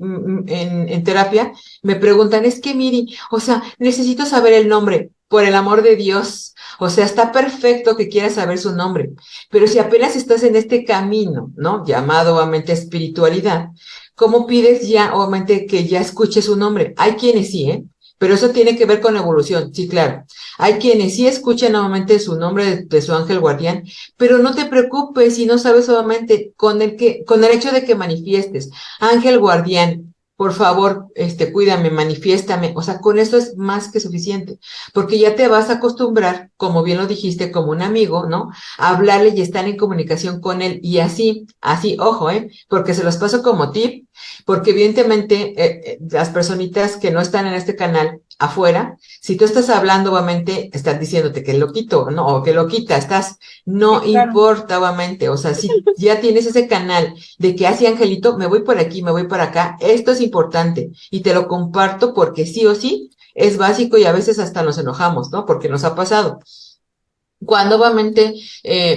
en terapia me preguntan, es que Miri, o sea, necesito saber el nombre, por el amor de Dios. O sea, está perfecto que quieras saber su nombre, pero si apenas estás en este camino, ¿no? Llamado obviamente espiritualidad, ¿cómo pides ya, obviamente, que ya escuche su nombre? Hay quienes sí, ¿eh? Pero eso tiene que ver con evolución, sí, claro. Hay quienes sí escuchan nuevamente su nombre de su ángel guardián, pero no te preocupes si no sabes solamente con el hecho de que manifiestes, ángel guardián, por favor, cuídame, manifiéstame. O sea, con eso es más que suficiente, porque ya te vas a acostumbrar, como bien lo dijiste, como un amigo, ¿no? A hablarle y estar en comunicación con él, y así, ojo, porque se los paso como tip, porque evidentemente las personitas que no están en este canal afuera, si tú estás hablando, obviamente, están diciéndote que loquito, ¿no? O que loquita estás, no Sí, claro. importa, obviamente, o sea, si ya tienes ese canal de que así, Angelito, me voy por aquí, me voy por acá, esto es importante, y te lo comparto porque sí o sí es básico, y a veces hasta nos enojamos, ¿no? Porque nos ha pasado. Cuando obviamente,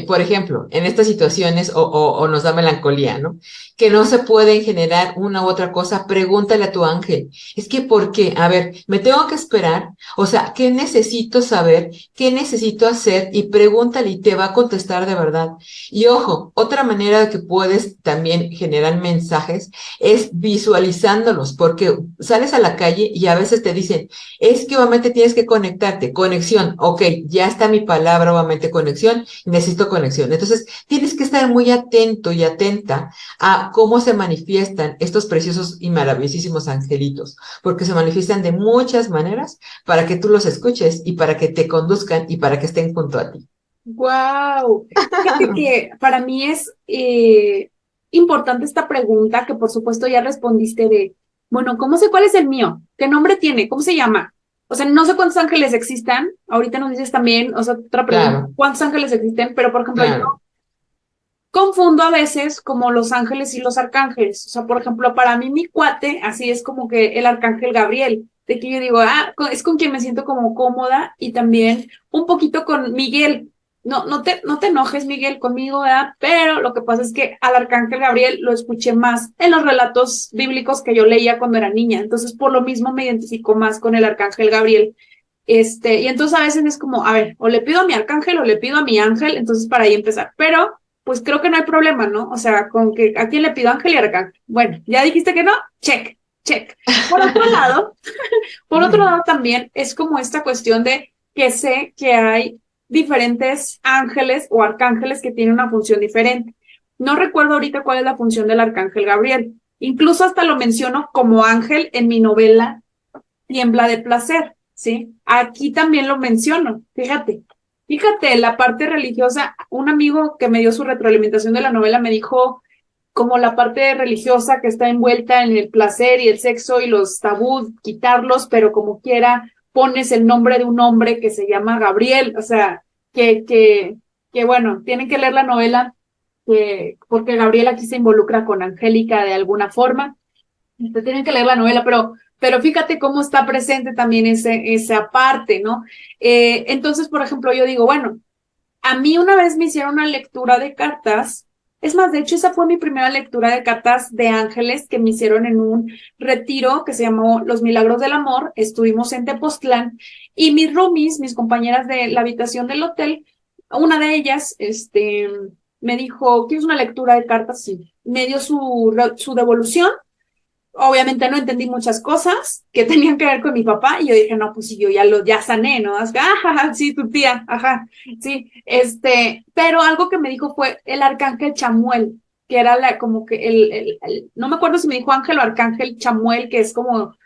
por ejemplo, en estas situaciones o nos da melancolía, ¿no? Que no se pueden generar una u otra cosa, pregúntale a tu ángel. Es que, ¿por qué? A ver, me tengo que esperar. O sea, ¿qué necesito saber? ¿Qué necesito hacer? Y pregúntale y te va a contestar de verdad. Y ojo, otra manera de que puedes también generar mensajes es visualizándolos, porque sales a la calle y a veces te dicen, es que obviamente tienes que conectarte, conexión, ok, ya está mi palabra, obviamente conexión, necesito conexión. Entonces, tienes que estar muy atento y atenta a cómo se manifiestan estos preciosos y maravillosísimos angelitos, porque se manifiestan de muchas maneras para que tú los escuches y para que te conduzcan y para que estén junto a ti. Wow. Fíjate que para mí es importante esta pregunta que por supuesto ya respondiste de, bueno, ¿cómo sé cuál es el mío? ¿Qué nombre tiene? ¿Cómo se llama? O sea, no sé cuántos ángeles existan. Ahorita nos dices también, o sea, otra pregunta, Claro, ¿cuántos ángeles existen? Pero por ejemplo, yo claro. confundo a veces como los ángeles y los arcángeles. O sea, por ejemplo, para mí mi cuate, así es como que el arcángel Gabriel, de que yo digo, es con quien me siento como cómoda, y también un poquito con Miguel. No te enojes, Miguel, conmigo, ¿verdad? Pero lo que pasa es que al arcángel Gabriel lo escuché más en los relatos bíblicos que yo leía cuando era niña. Entonces, por lo mismo me identifico más con el arcángel Gabriel. Y entonces a veces es como, a ver, o le pido a mi arcángel o le pido a mi ángel, entonces para ahí empezar. Pero pues creo que no hay problema, ¿no? O sea, con que a quién le pido, ángel y arcángel. Bueno, ya dijiste que no, check, check. Por otro lado, por otro lado también es como esta cuestión de que sé que hay diferentes ángeles o arcángeles que tienen una función diferente. No recuerdo ahorita cuál es la función del arcángel Gabriel. Incluso hasta lo menciono como ángel en mi novela Tiembla de placer. ¿sí? Aquí también lo menciono, fíjate, la parte religiosa, un amigo que me dio su retroalimentación de la novela me dijo como la parte religiosa que está envuelta en el placer y el sexo y los tabús, quitarlos, pero como quiera pones el nombre de un hombre que se llama Gabriel, o sea, que bueno, tienen que leer la novela porque Gabriel aquí se involucra con Angélica de alguna forma. Tienen que leer la novela, pero fíjate cómo está presente también esa parte, ¿no? Entonces, por ejemplo, yo digo, bueno, a mí una vez me hicieron una lectura de cartas, es más, de hecho, esa fue mi primera lectura de cartas de ángeles que me hicieron en un retiro que se llamó Los Milagros del Amor. Estuvimos en Tepoztlán y mis roomies, mis compañeras de la habitación del hotel, una de ellas, me dijo, ¿quieres una lectura de cartas? Sí. Me dio su devolución. Obviamente no entendí muchas cosas que tenían que ver con mi papá y yo dije, no, pues sí, yo ya sané, ¿no? Ajá, sí, tu tía, ajá, sí, pero algo que me dijo fue el arcángel Chamuel, que era como que no me acuerdo si me dijo ángel o arcángel Chamuel, que es como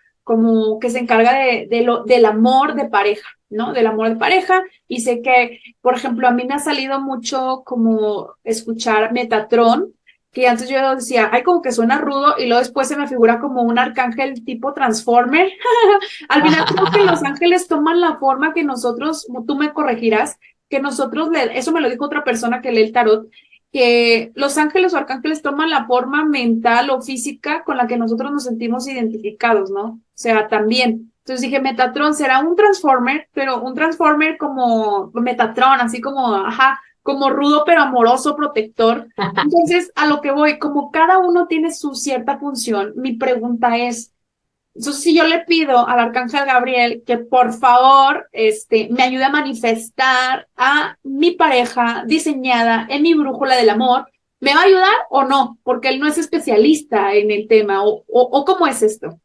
que se encarga del amor de pareja, ¿no? Del amor de pareja, y sé que, por ejemplo, a mí me ha salido mucho como escuchar Metatron, que antes yo decía, ay, como que suena rudo, y luego después se me figura como un arcángel tipo Transformer. Al final creo que los ángeles toman la forma que nosotros, tú me corregirás, que nosotros, eso me lo dijo otra persona que lee el tarot, que los ángeles o arcángeles toman la forma mental o física con la que nosotros nos sentimos identificados, ¿no? O sea, también. Entonces dije, Metatron será un Transformer, pero un Transformer como Metatron, así como, ajá, como rudo pero amoroso, protector. Entonces, a lo que voy, como cada uno tiene su cierta función, mi pregunta es, entonces si yo le pido al arcángel Gabriel que por favor me ayude a manifestar a mi pareja diseñada en mi brújula del amor, ¿me va a ayudar o no? Porque él no es especialista en el tema, o ¿cómo es esto?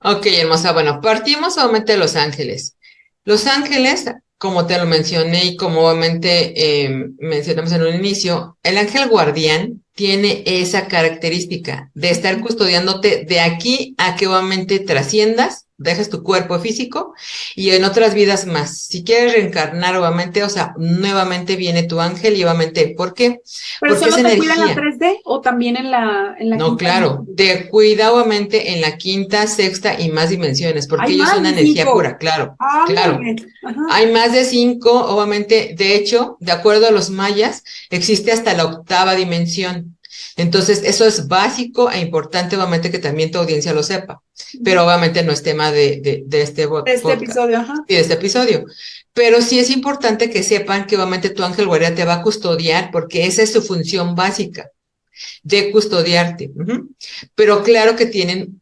Ok, hermosa. Bueno, partimos obviamente de Los Ángeles. Los Ángeles, como te lo mencioné y como obviamente mencionamos en un inicio, el ángel guardián tiene esa característica de estar custodiándote de aquí a que obviamente trasciendas, dejes tu cuerpo físico y en otras vidas más. Si quieres reencarnar obviamente, o sea, nuevamente viene tu ángel y obviamente, ¿por qué? ¿Pero Porque es solo te cuida en la energía. 3D o también en la No, quinta? claro, te cuida obviamente en la quinta, sexta y más dimensiones, porque Hay ellos más son de energía 5. pura, claro, claro. Ándale. Ajá. Hay más de 5, obviamente, de hecho, de acuerdo a los mayas, existe hasta la octava dimensión. Entonces, eso es básico e importante, obviamente, que también tu audiencia lo sepa, pero obviamente no es tema de este De este podcast episodio, ajá. y de este episodio. Pero sí es importante que sepan que obviamente tu ángel guardián te va a custodiar porque esa es su función básica de custodiarte. Pero claro que tienen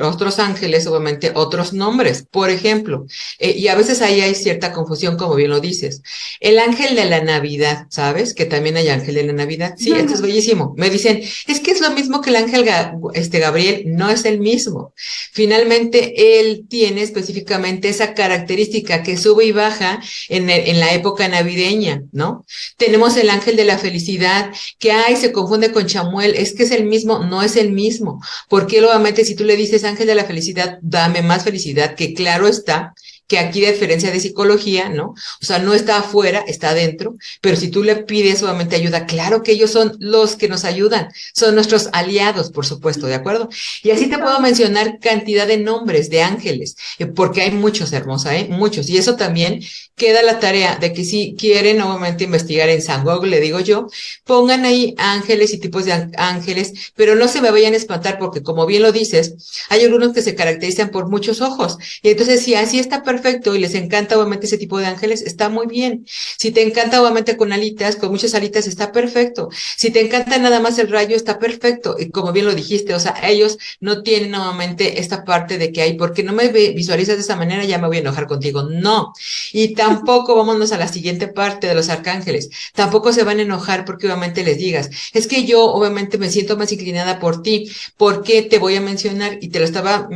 otros ángeles, obviamente, otros nombres. Por ejemplo, y a veces ahí hay cierta confusión, como bien lo dices. El ángel de la Navidad, ¿sabes? Que también hay ángel de la Navidad. Sí, esto es bellísimo. Me dicen, es que es lo mismo que el ángel Gabriel. No es el mismo. Finalmente, él tiene específicamente esa característica que sube y baja en la época navideña, ¿no? Tenemos el ángel de la felicidad, que ay, se confunde con Chamuel, es que es el mismo, no es el mismo, porque obviamente si tú le dices ángel de la felicidad, dame más felicidad, que claro está, que aquí a diferencia de psicología, ¿no? O sea, no está afuera, está adentro, pero si tú le pides obviamente ayuda, claro que ellos son los que nos ayudan, son nuestros aliados, por supuesto, ¿de acuerdo? Y así te puedo mencionar cantidad de nombres de ángeles, porque hay muchos, hermosa, ¿eh? Muchos, y eso también queda la tarea de que si quieren nuevamente investigar en San Google, le digo yo, pongan ahí ángeles y tipos de ángeles, pero no se me vayan a espantar porque como bien lo dices, hay algunos que se caracterizan por muchos ojos. Y entonces si así está perfecto y les encanta obviamente ese tipo de ángeles, está muy bien. Si te encanta obviamente con alitas, con muchas alitas, está perfecto. Si te encanta nada más el rayo, está perfecto. Y como bien lo dijiste, o sea, ellos no tienen nuevamente esta parte de que hay, porque no me visualizas de esa manera, ya me voy a enojar contigo. No. Y tampoco vámonos a la siguiente parte de los arcángeles. Tampoco se van a enojar porque obviamente les digas, es que yo obviamente me siento más inclinada por ti, porque te voy a mencionar y te lo estaba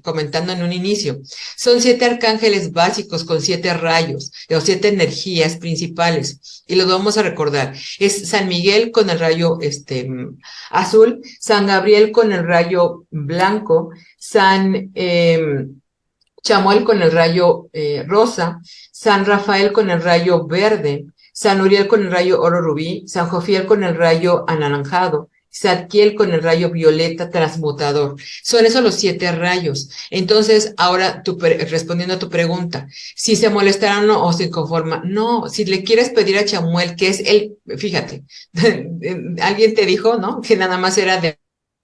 comentando en un inicio. Son 7 arcángeles básicos con 7 rayos o 7 energías principales y los vamos a recordar. Es San Miguel con el rayo azul, San Gabriel con el rayo blanco, Chamuel con el rayo rosa, San Rafael con el rayo verde, San Uriel con el rayo oro rubí, San Jofiel con el rayo anaranjado, Zadkiel con el rayo violeta transmutador. Son esos los 7 rayos. Entonces, ahora respondiendo a tu pregunta, si se molestaron o se conforma, no, si le quieres pedir a Chamuel, que es fíjate, alguien te dijo, ¿no? Que nada más era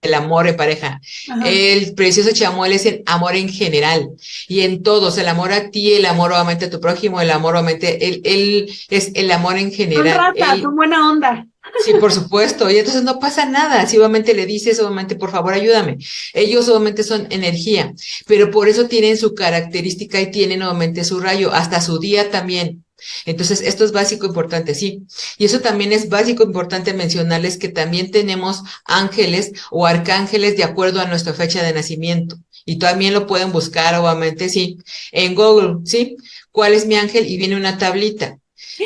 el amor en pareja. Ajá. El precioso Chamuel es el amor en general y en todos, el amor a ti, el amor obviamente a tu prójimo, el amor obviamente, él es el amor en general. Son ratas, son buena onda. Sí, por supuesto, y entonces no pasa nada, si obviamente le dices, obviamente, por favor, ayúdame. Ellos obviamente son energía, pero por eso tienen su característica y tienen obviamente su rayo, hasta su día también. Entonces, esto es básico, importante, sí. Y eso también es básico, importante mencionarles que también tenemos ángeles o arcángeles de acuerdo a nuestra fecha de nacimiento. Y también lo pueden buscar, obviamente, sí, en Google, ¿sí? ¿Cuál es mi ángel? Y viene una tablita.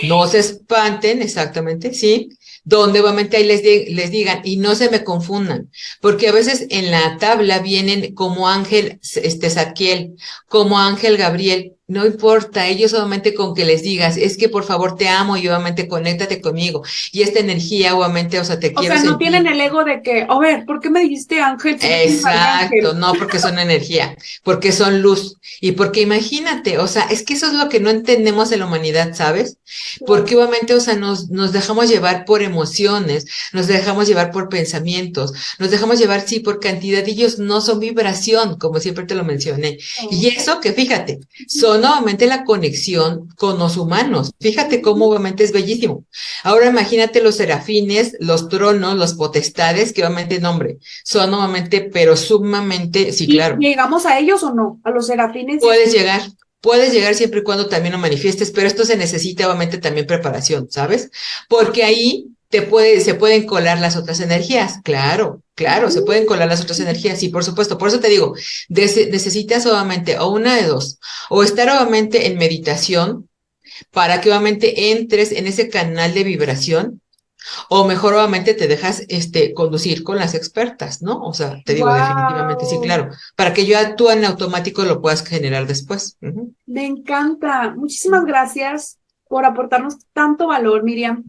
No se espanten, exactamente, sí. Donde obviamente ahí les digan, y no se me confundan, porque a veces en la tabla vienen como ángel Zadkiel, como ángel Gabriel, no importa, ellos solamente con que les digas, es que por favor te amo y obviamente conéctate conmigo, y esta energía obviamente, o sea, te quiero sentir. O sea, no tienen el ego de que, a ver, ¿por qué me dijiste ángel? Exacto, no porque son energía, porque son luz, y porque imagínate, o sea, es que eso es lo que no entendemos en la humanidad, ¿sabes? Porque obviamente, o sea, nos dejamos llevar por emociones, nos dejamos llevar por pensamientos, nos dejamos llevar, sí, por cantidad, y ellos no son vibración, como siempre te lo mencioné, y eso que fíjate, son nuevamente la conexión con los humanos. Fíjate cómo obviamente es bellísimo. Ahora imagínate los serafines, los tronos, los potestades, que obviamente nombre, son nuevamente, pero sumamente, sí, claro. ¿Llegamos a ellos o no? A los serafines. Puedes llegar siempre y cuando también lo manifiestes, pero esto se necesita obviamente también preparación, ¿sabes? Porque ahí se pueden colar las otras energías, claro, se pueden colar las otras energías, sí, por supuesto, por eso te digo, necesitas obviamente o una de dos, o estar obviamente en meditación para que obviamente entres en ese canal de vibración, o mejor obviamente te dejas conducir con las expertas, ¿no? O sea, te digo definitivamente, sí, claro, para que yo actúe en automático lo puedas generar después. Me encanta, muchísimas gracias por aportarnos tanto valor, Miriam.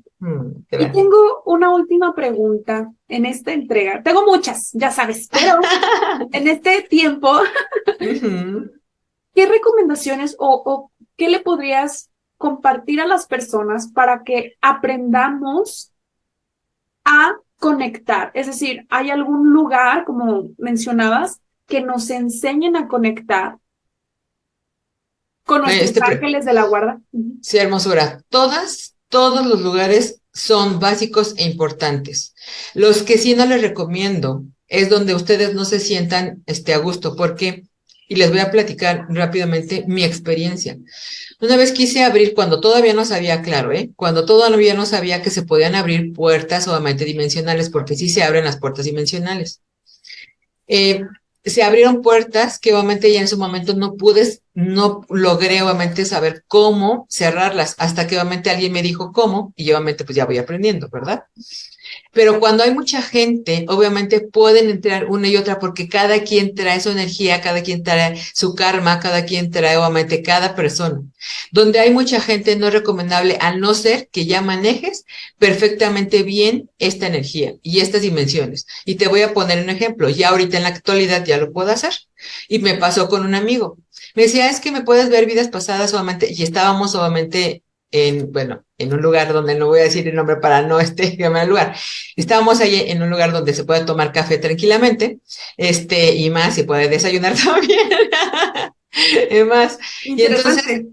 Y tengo una última pregunta en esta entrega. Tengo muchas, ya sabes, pero en este tiempo, ¿qué recomendaciones o qué le podrías compartir a las personas para que aprendamos a conectar? Es decir, ¿hay algún lugar, como mencionabas, que nos enseñen a conectar con nuestros ángeles de la guarda? Sí, hermosura. Todos los lugares son básicos e importantes. Los que sí no les recomiendo es donde ustedes no se sientan a gusto, porque, y les voy a platicar rápidamente mi experiencia. Una vez quise abrir, cuando todavía no sabía, claro, cuando todavía no sabía que se podían abrir puertas obviamente dimensionales, porque sí se abren las puertas dimensionales. Se abrieron puertas que obviamente ya en su momento no logré obviamente saber cómo cerrarlas, hasta que obviamente alguien me dijo cómo, y obviamente pues ya voy aprendiendo, ¿verdad? Pero cuando hay mucha gente, obviamente pueden entrar una y otra, porque cada quien trae su energía, cada quien trae su karma, cada quien trae obviamente cada persona. Donde hay mucha gente no es recomendable, al no ser que ya manejes perfectamente bien esta energía y estas dimensiones. Y te voy a poner un ejemplo, ya ahorita en la actualidad ya lo puedo hacer. Y me pasó con un amigo. Me decía, es que me puedes ver vidas pasadas obviamente, y estábamos obviamente en un lugar donde no voy a decir el nombre para no llamar el lugar. Estábamos ahí en un lugar donde se puede tomar café tranquilamente, y más, se puede desayunar también. Y más. Y entonces,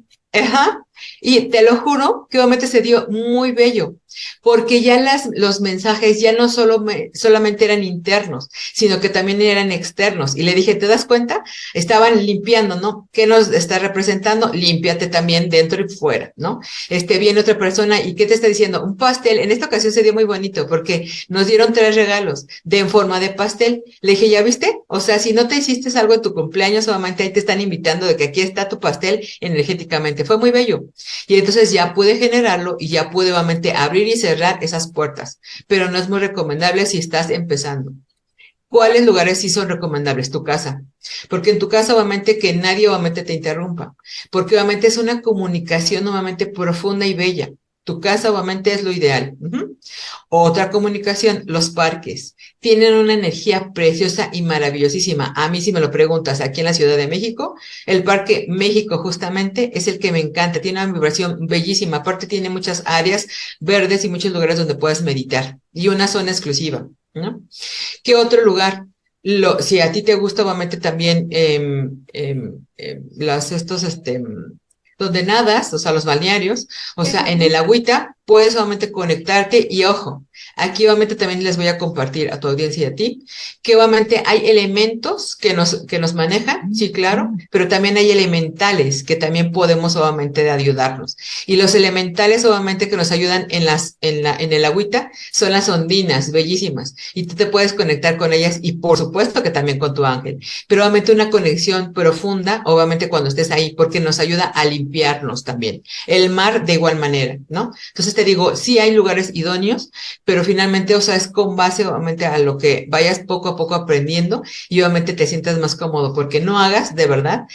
y te lo juro que obviamente se dio muy bello, porque ya los mensajes ya no solamente eran internos, sino que también eran externos. Y le dije, ¿te das cuenta? Estaban limpiando, ¿no? ¿Qué nos está representando? Límpiate también dentro y fuera, ¿no? Viene otra persona y ¿qué te está diciendo? Un pastel. En esta ocasión se dio muy bonito porque nos dieron 3 regalos en forma de pastel. Le dije, ¿ya viste? O sea, si no te hiciste algo en tu cumpleaños, solamente ahí te están invitando de que aquí está tu pastel energéticamente. Fue muy bello. Y entonces ya pude generarlo y ya pude obviamente abrir y cerrar esas puertas, pero no es muy recomendable si estás empezando. ¿Cuáles lugares sí son recomendables? Tu casa. Porque en tu casa, obviamente, que nadie obviamente te interrumpa. Porque obviamente es una comunicación obviamente profunda y bella. Tu casa obviamente es lo ideal. Otra comunicación, los parques. Tienen una energía preciosa y maravillosísima. A mí, si me lo preguntas, aquí en la Ciudad de México, el Parque México justamente es el que me encanta. Tiene una vibración bellísima. Aparte, tiene muchas áreas verdes y muchos lugares donde puedes meditar. Y una zona exclusiva, ¿no? ¿Qué otro lugar? Si a ti te gusta, obviamente también donde nadas, o sea, los balnearios, o sea, en el agüita, puedes obviamente conectarte y ojo, aquí obviamente también les voy a compartir a tu audiencia y a ti, que obviamente hay elementos que nos manejan, sí, claro, pero también hay elementales que también podemos obviamente ayudarnos. Y los elementales obviamente que nos ayudan en el agüita son las ondinas, bellísimas, y tú te puedes conectar con ellas y por supuesto que también con tu ángel, pero obviamente una conexión profunda, obviamente cuando estés ahí, porque nos ayuda a limpiarnos también. El mar de igual manera, ¿no? Entonces te digo, sí hay lugares idóneos, pero finalmente, o sea, es con base obviamente a lo que vayas poco a poco aprendiendo y obviamente te sientas más cómodo, porque no hagas de verdad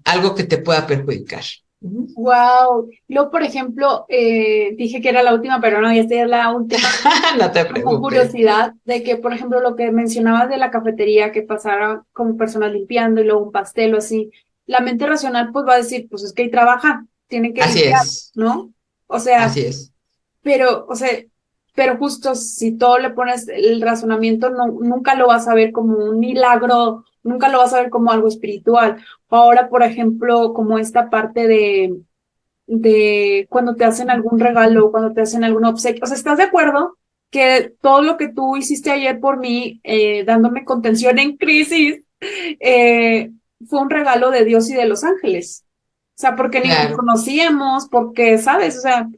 algo que te pueda perjudicar. Wow. Yo, por ejemplo, dije que era la última, pero no, ya esta es la última. No te Con preocupes. curiosidad de que, por ejemplo, lo que mencionabas de la cafetería, que pasara como personas limpiando y luego un pastel o así, la mente racional pues va a decir, pues es que ahí trabaja, tienen que Así limpiar, es, ¿no? O sea, así es. pero, o sea, pero justo si todo le pones el razonamiento, no, nunca lo vas a ver como un milagro, nunca lo vas a ver como algo espiritual. O ahora, por ejemplo, como esta parte de cuando te hacen algún regalo, cuando te hacen algún obsequio. O sea, ¿estás de acuerdo que todo lo que tú hiciste ayer por mí, dándome contención en crisis, fue un regalo de Dios y de los ángeles? O sea, porque ni nos Claro, conocíamos, porque, ¿sabes? O sea,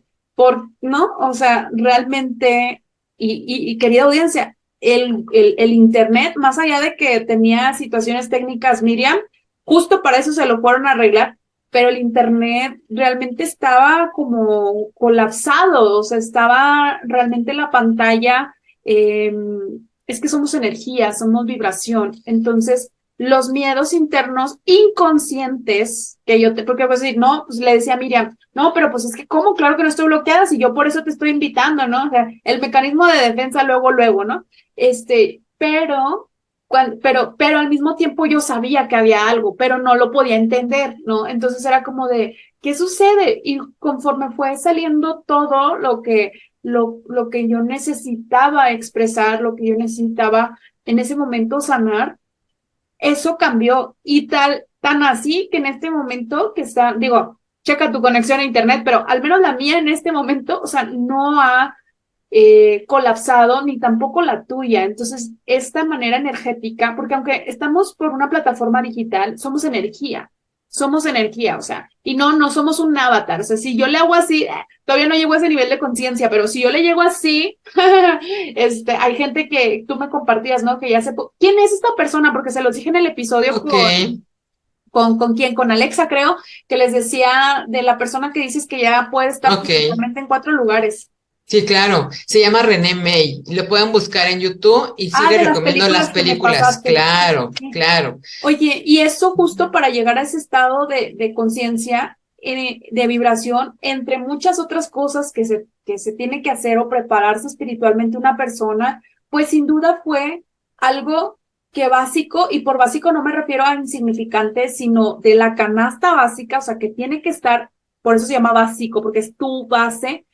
¿no? O sea, realmente, y querida audiencia, el internet, más allá de que tenía situaciones técnicas, Miriam, justo para eso se lo fueron a arreglar, pero el internet realmente estaba como colapsado, o sea, estaba realmente la pantalla, es que somos energía, somos vibración, entonces los miedos internos inconscientes que porque pues decir, no, pues le decía a Miriam, no, pero pues es que cómo, claro que no estoy bloqueada, si yo por eso te estoy invitando, ¿no? O sea, el mecanismo de defensa luego, ¿no? Pero al mismo tiempo yo sabía que había algo, pero no lo podía entender, ¿no? Entonces era como de, ¿qué sucede? Y conforme fue saliendo todo lo que yo necesitaba expresar, lo que yo necesitaba en ese momento sanar, eso cambió y tan así que en este momento que está, digo, checa tu conexión a internet, pero al menos la mía en este momento, o sea, no ha colapsado ni tampoco la tuya. Entonces, esta manera energética, porque aunque estamos por una plataforma digital, somos energía, o sea, y no somos un avatar. O sea, si yo le hago así, todavía no llego a ese nivel de conciencia, pero si yo le llego así, hay gente que tú me compartías, ¿no? Que ya se... ¿Quién es esta persona? Porque se los dije en el episodio ok, ¿con quién? Con Alexa, creo, que les decía de la persona que dices que ya puede estar ok. físicamente en 4 lugares. Sí, claro. Se llama René May. Lo pueden buscar en YouTube y sí Ah, les de las recomiendo las películas que me películas. pasaste. Claro, Sí. claro. Oye, y eso justo para llegar a ese estado de conciencia, de vibración, entre muchas otras cosas que se tiene que hacer o prepararse espiritualmente una persona, pues sin duda fue algo que básico, y por básico no me refiero a insignificante, sino de la canasta básica, o sea, que tiene que estar, por eso se llama básico, porque es tu base,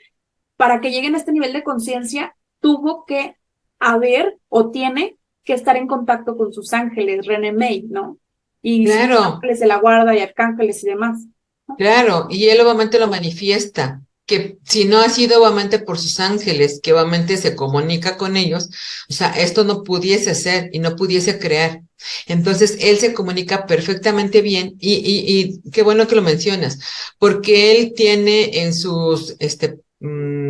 para que lleguen a este nivel de conciencia, tuvo que haber o tiene que estar en contacto con sus ángeles, René May, ¿no? Y sus Claro, ángeles de la guarda y arcángeles y demás, ¿no? claro. Y él obviamente lo manifiesta. Que si no ha sido obviamente por sus ángeles, que obviamente se comunica con ellos, o sea, esto no pudiese ser y no pudiese crear. Entonces, él se comunica perfectamente bien y qué bueno que lo mencionas, porque él tiene en sus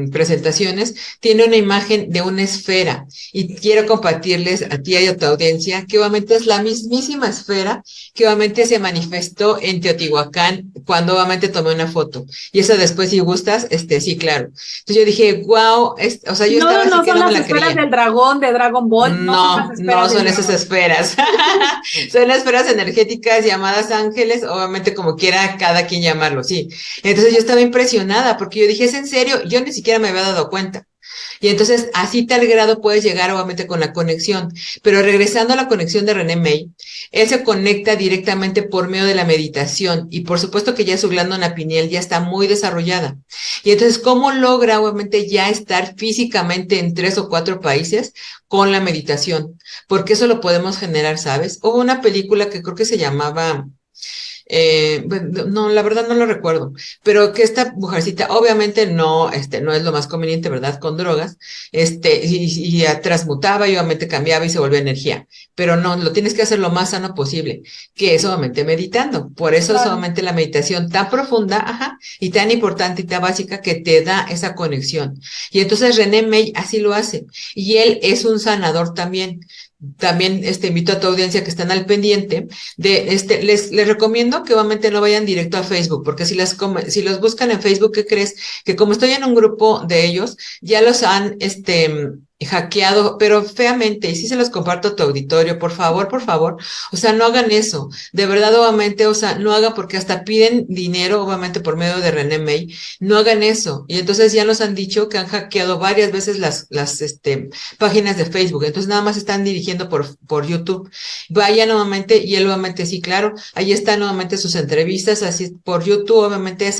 presentaciones, tiene una imagen de una esfera y quiero compartirles a ti y a tu audiencia que obviamente es la mismísima esfera que obviamente se manifestó en Teotihuacán cuando obviamente tomé una foto. Y eso después, si gustas, sí, claro. Entonces yo dije, wow, o sea, yo estaba así No que son no me las la esferas creía. del dragón de Dragon Ball, no son las No, no esferas del son esas dragón. esferas. Son esferas energéticas llamadas ángeles, obviamente como quiera cada quien llamarlo, sí. Entonces yo estaba impresionada porque yo dije, ¿es en serio? Yo ni siquiera me había dado cuenta. Y entonces, así tal grado puedes llegar obviamente con la conexión. Pero regresando a la conexión de René May, él se conecta directamente por medio de la meditación. Y por supuesto que ya su glándula pineal ya está muy desarrollada. Y entonces, ¿cómo logra obviamente ya estar físicamente en 3 o 4 países con la meditación? Porque eso lo podemos generar, ¿sabes? Hubo una película que creo que se llamaba bueno, no, la verdad no lo recuerdo, pero que esta mujercita obviamente no, no es lo más conveniente, ¿verdad? Con drogas, y ya transmutaba y obviamente cambiaba y se volvía energía, pero no, lo tienes que hacer lo más sano posible, que es obviamente meditando. Por eso es Claro. obviamente la meditación tan profunda, ajá, y tan importante y tan básica que te da esa conexión. Y entonces René May así lo hace, y él es un sanador también. También invito a tu audiencia que están al pendiente de les recomiendo que obviamente no vayan directo a Facebook, porque si los buscan en Facebook, ¿qué crees? Que como estoy en un grupo de ellos, ya los han hackeado, pero feamente, y sí se los comparto a tu auditorio, por favor, o sea, no hagan eso, de verdad, obviamente, o sea, no hagan porque hasta piden dinero, obviamente, por medio de René May, no hagan eso, y entonces ya nos han dicho que han hackeado varias veces las páginas de Facebook, entonces nada más están dirigiendo por YouTube. Vaya nuevamente, y él nuevamente, sí, claro, ahí están nuevamente sus entrevistas, así por YouTube, obviamente,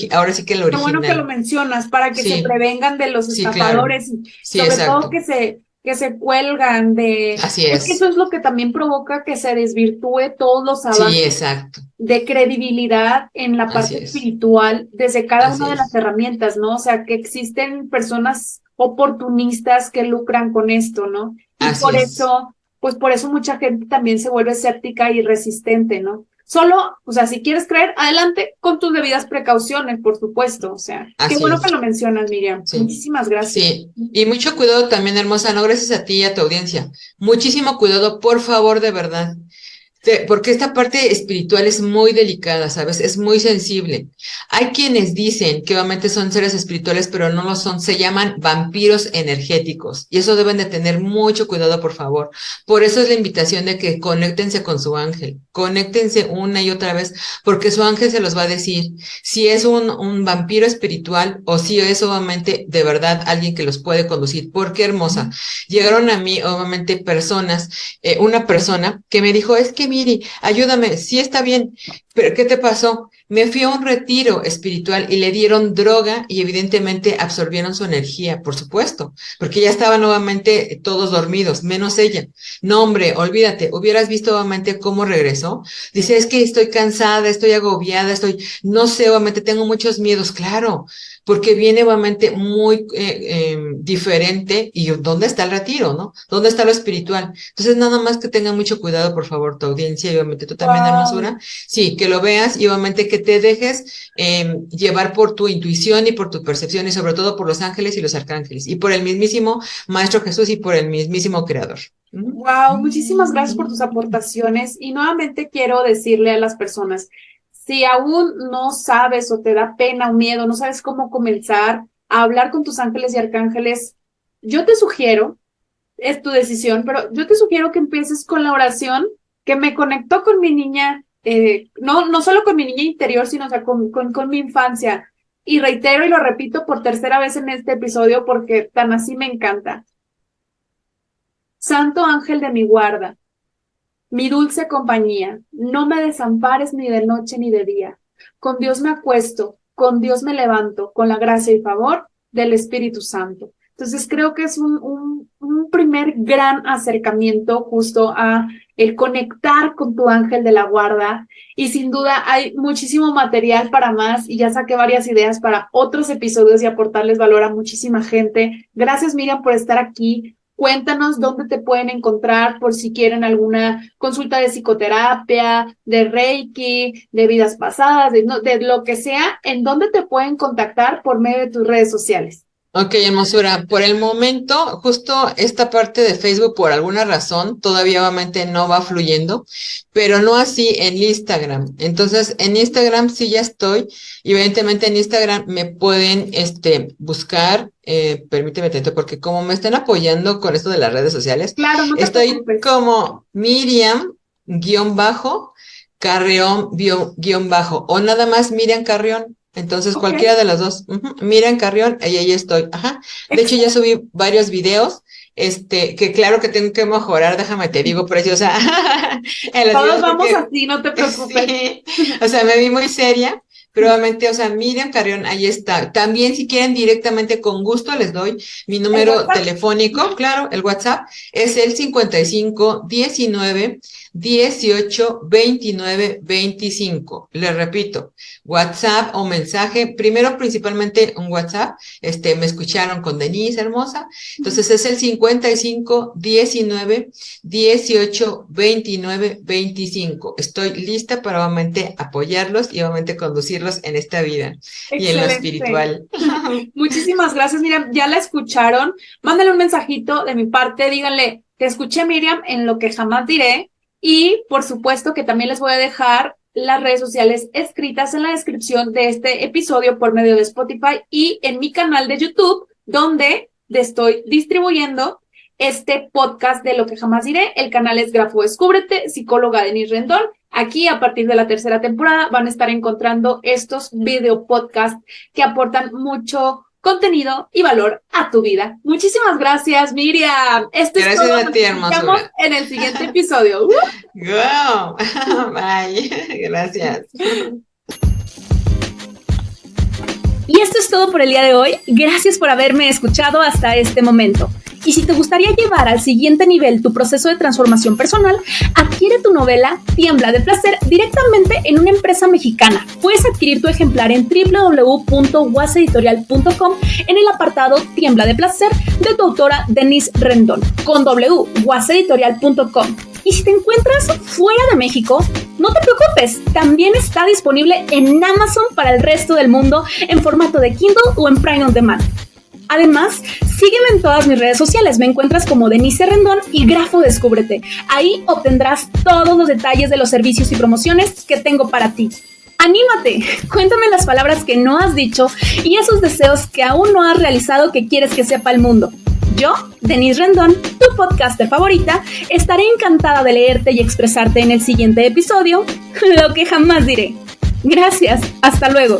ahora sí que el Qué bueno que lo original. mencionas para que se Sí, prevengan de los sí, claro. estafadores y Sí, sobre todo exacto. que se cuelgan de... Así Es que eso es. es lo que también provoca que se desvirtúe todos los Sí, avances exacto. de credibilidad en la Así parte es. espiritual desde cada Así una de las es. herramientas, ¿no? O sea, que existen personas oportunistas que lucran con esto, ¿no? Y Así por es. eso, pues por eso mucha gente también se vuelve escéptica y resistente, ¿no? Solo, o sea, si quieres creer, adelante con tus debidas precauciones, por supuesto. O sea, qué Así bueno que es. lo mencionas, Miriam. Sí. Muchísimas gracias. Sí. Y mucho cuidado también, hermosa, no gracias a ti y a tu audiencia. Muchísimo cuidado, por favor, de verdad. Porque esta parte espiritual es muy delicada, ¿sabes? Es muy sensible. Hay quienes dicen que obviamente son seres espirituales, pero no lo son. Se llaman vampiros energéticos. Y eso deben de tener mucho cuidado, por favor. Por eso es la invitación de que conéctense con su ángel. Conéctense una y otra vez, porque su ángel se los va a decir si es un vampiro espiritual o si es obviamente de verdad alguien que los puede conducir. Porque hermosa. Llegaron a mí, obviamente, una persona que me dijo, es que Miri, ayúdame, sí está bien, pero ¿qué te pasó? Me fui a un retiro espiritual y le dieron droga y evidentemente absorbieron su energía, por supuesto, porque ya estaban nuevamente todos dormidos, menos ella. No, hombre, olvídate, hubieras visto obviamente cómo regresó. Dice, es que estoy cansada, estoy agobiada, no sé, obviamente tengo muchos miedos, claro, porque viene obviamente muy diferente. ¿Y dónde está el retiro, no? ¿Dónde está lo espiritual? Entonces, nada más que tengan mucho cuidado, por favor, tu audiencia y obviamente tú también, Wow. hermosura. Sí, que lo veas y obviamente que te dejes llevar por tu intuición y por tu percepción y sobre todo por los ángeles y los arcángeles y por el mismísimo Maestro Jesús y por el mismísimo Creador. Ujú. Wow, muchísimas gracias por tus aportaciones y nuevamente quiero decirle a las personas, si aún no sabes o te da pena o miedo, no sabes cómo comenzar a hablar con tus ángeles y arcángeles, yo te sugiero, es tu decisión, pero yo te sugiero que empieces con la oración que me conectó con mi niña, no solo con mi niña interior, sino o sea, con mi infancia. Y reitero y lo repito por tercera vez en este episodio porque tan así me encanta. Santo ángel de mi guarda, mi dulce compañía, no me desampares ni de noche ni de día. Con Dios me acuesto, con Dios me levanto, con la gracia y favor del Espíritu Santo. Entonces creo que es un primer gran acercamiento justo a el conectar con tu ángel de la guarda y sin duda hay muchísimo material para más y ya saqué varias ideas para otros episodios y aportarles valor a muchísima gente. Gracias Miriam por estar aquí. Cuéntanos dónde te pueden encontrar por si quieren alguna consulta de psicoterapia, de Reiki, de vidas pasadas, de lo que sea, en dónde te pueden contactar por medio de tus redes sociales. Ok, hermosura. Por el momento, justo esta parte de Facebook, por alguna razón, todavía obviamente no va fluyendo, pero no así en Instagram. Entonces, en Instagram sí ya estoy. Y evidentemente en Instagram me pueden buscar, permíteme tanto, porque como me están apoyando con esto de las redes sociales, claro, no te estoy preocupes. como Miriam-Carreón, o nada más Miriam Carrión. Entonces, cualquiera de las dos. Miriam Carrión, ahí estoy. Ajá. De hecho, ya subí varios videos, que claro que tengo que mejorar, déjame te digo, preciosa. Todos vamos así, no te preocupes. Sí, o sea, me vi muy seria. Pero obviamente, o sea, Miriam Carrión, ahí está. También si quieren directamente, con gusto les doy mi número telefónico, claro, el WhatsApp es el 55 19 18 29 25. Les repito, WhatsApp o mensaje, primero principalmente un WhatsApp, me escucharon con Denise, hermosa, entonces es el 55 19 18 29 25. Estoy lista para obviamente apoyarlos y obviamente conducirlos en esta vida. Excelente. Y en lo espiritual. Muchísimas gracias, Miriam. Ya la escucharon. Mándale un mensajito de mi parte. Díganle, te escuché, Miriam, en Lo que jamás diré. Y por supuesto que también les voy a dejar las redes sociales escritas en la descripción de este episodio por medio de Spotify y en mi canal de YouTube, donde estoy distribuyendo este podcast de Lo que jamás diré. El canal es Grafo Descúbrete, psicóloga Denise Rendón. Aquí, a partir de la 3ª temporada, van a estar encontrando estos video podcasts que aportan mucho contenido y valor a tu vida. Muchísimas gracias, Miriam. Gracias es todo. A ti, hermosura. Nos vemos en el siguiente episodio. Wow. Bye. Gracias. Y esto es todo por el día de hoy. Gracias por haberme escuchado hasta este momento. Y si te gustaría llevar al siguiente nivel tu proceso de transformación personal, adquiere tu novela Tiembla de Placer directamente en una empresa mexicana. Puedes adquirir tu ejemplar en www.waseditorial.com en el apartado Tiembla de Placer de tu autora Denise Rendón, con waseditorial.com. Y si te encuentras fuera de México, no te preocupes, también está disponible en Amazon para el resto del mundo en formato de Kindle o en Prime on Demand. Además, sígueme en todas mis redes sociales, me encuentras como Denise Rendón y Grafo Descúbrete. Ahí obtendrás todos los detalles de los servicios y promociones que tengo para ti. ¡Anímate! Cuéntame las palabras que no has dicho y esos deseos que aún no has realizado que quieres que sepa el mundo. Yo, Denise Rendón, tu podcaster favorita, estaré encantada de leerte y expresarte en el siguiente episodio, Lo que jamás diré. Gracias, hasta luego.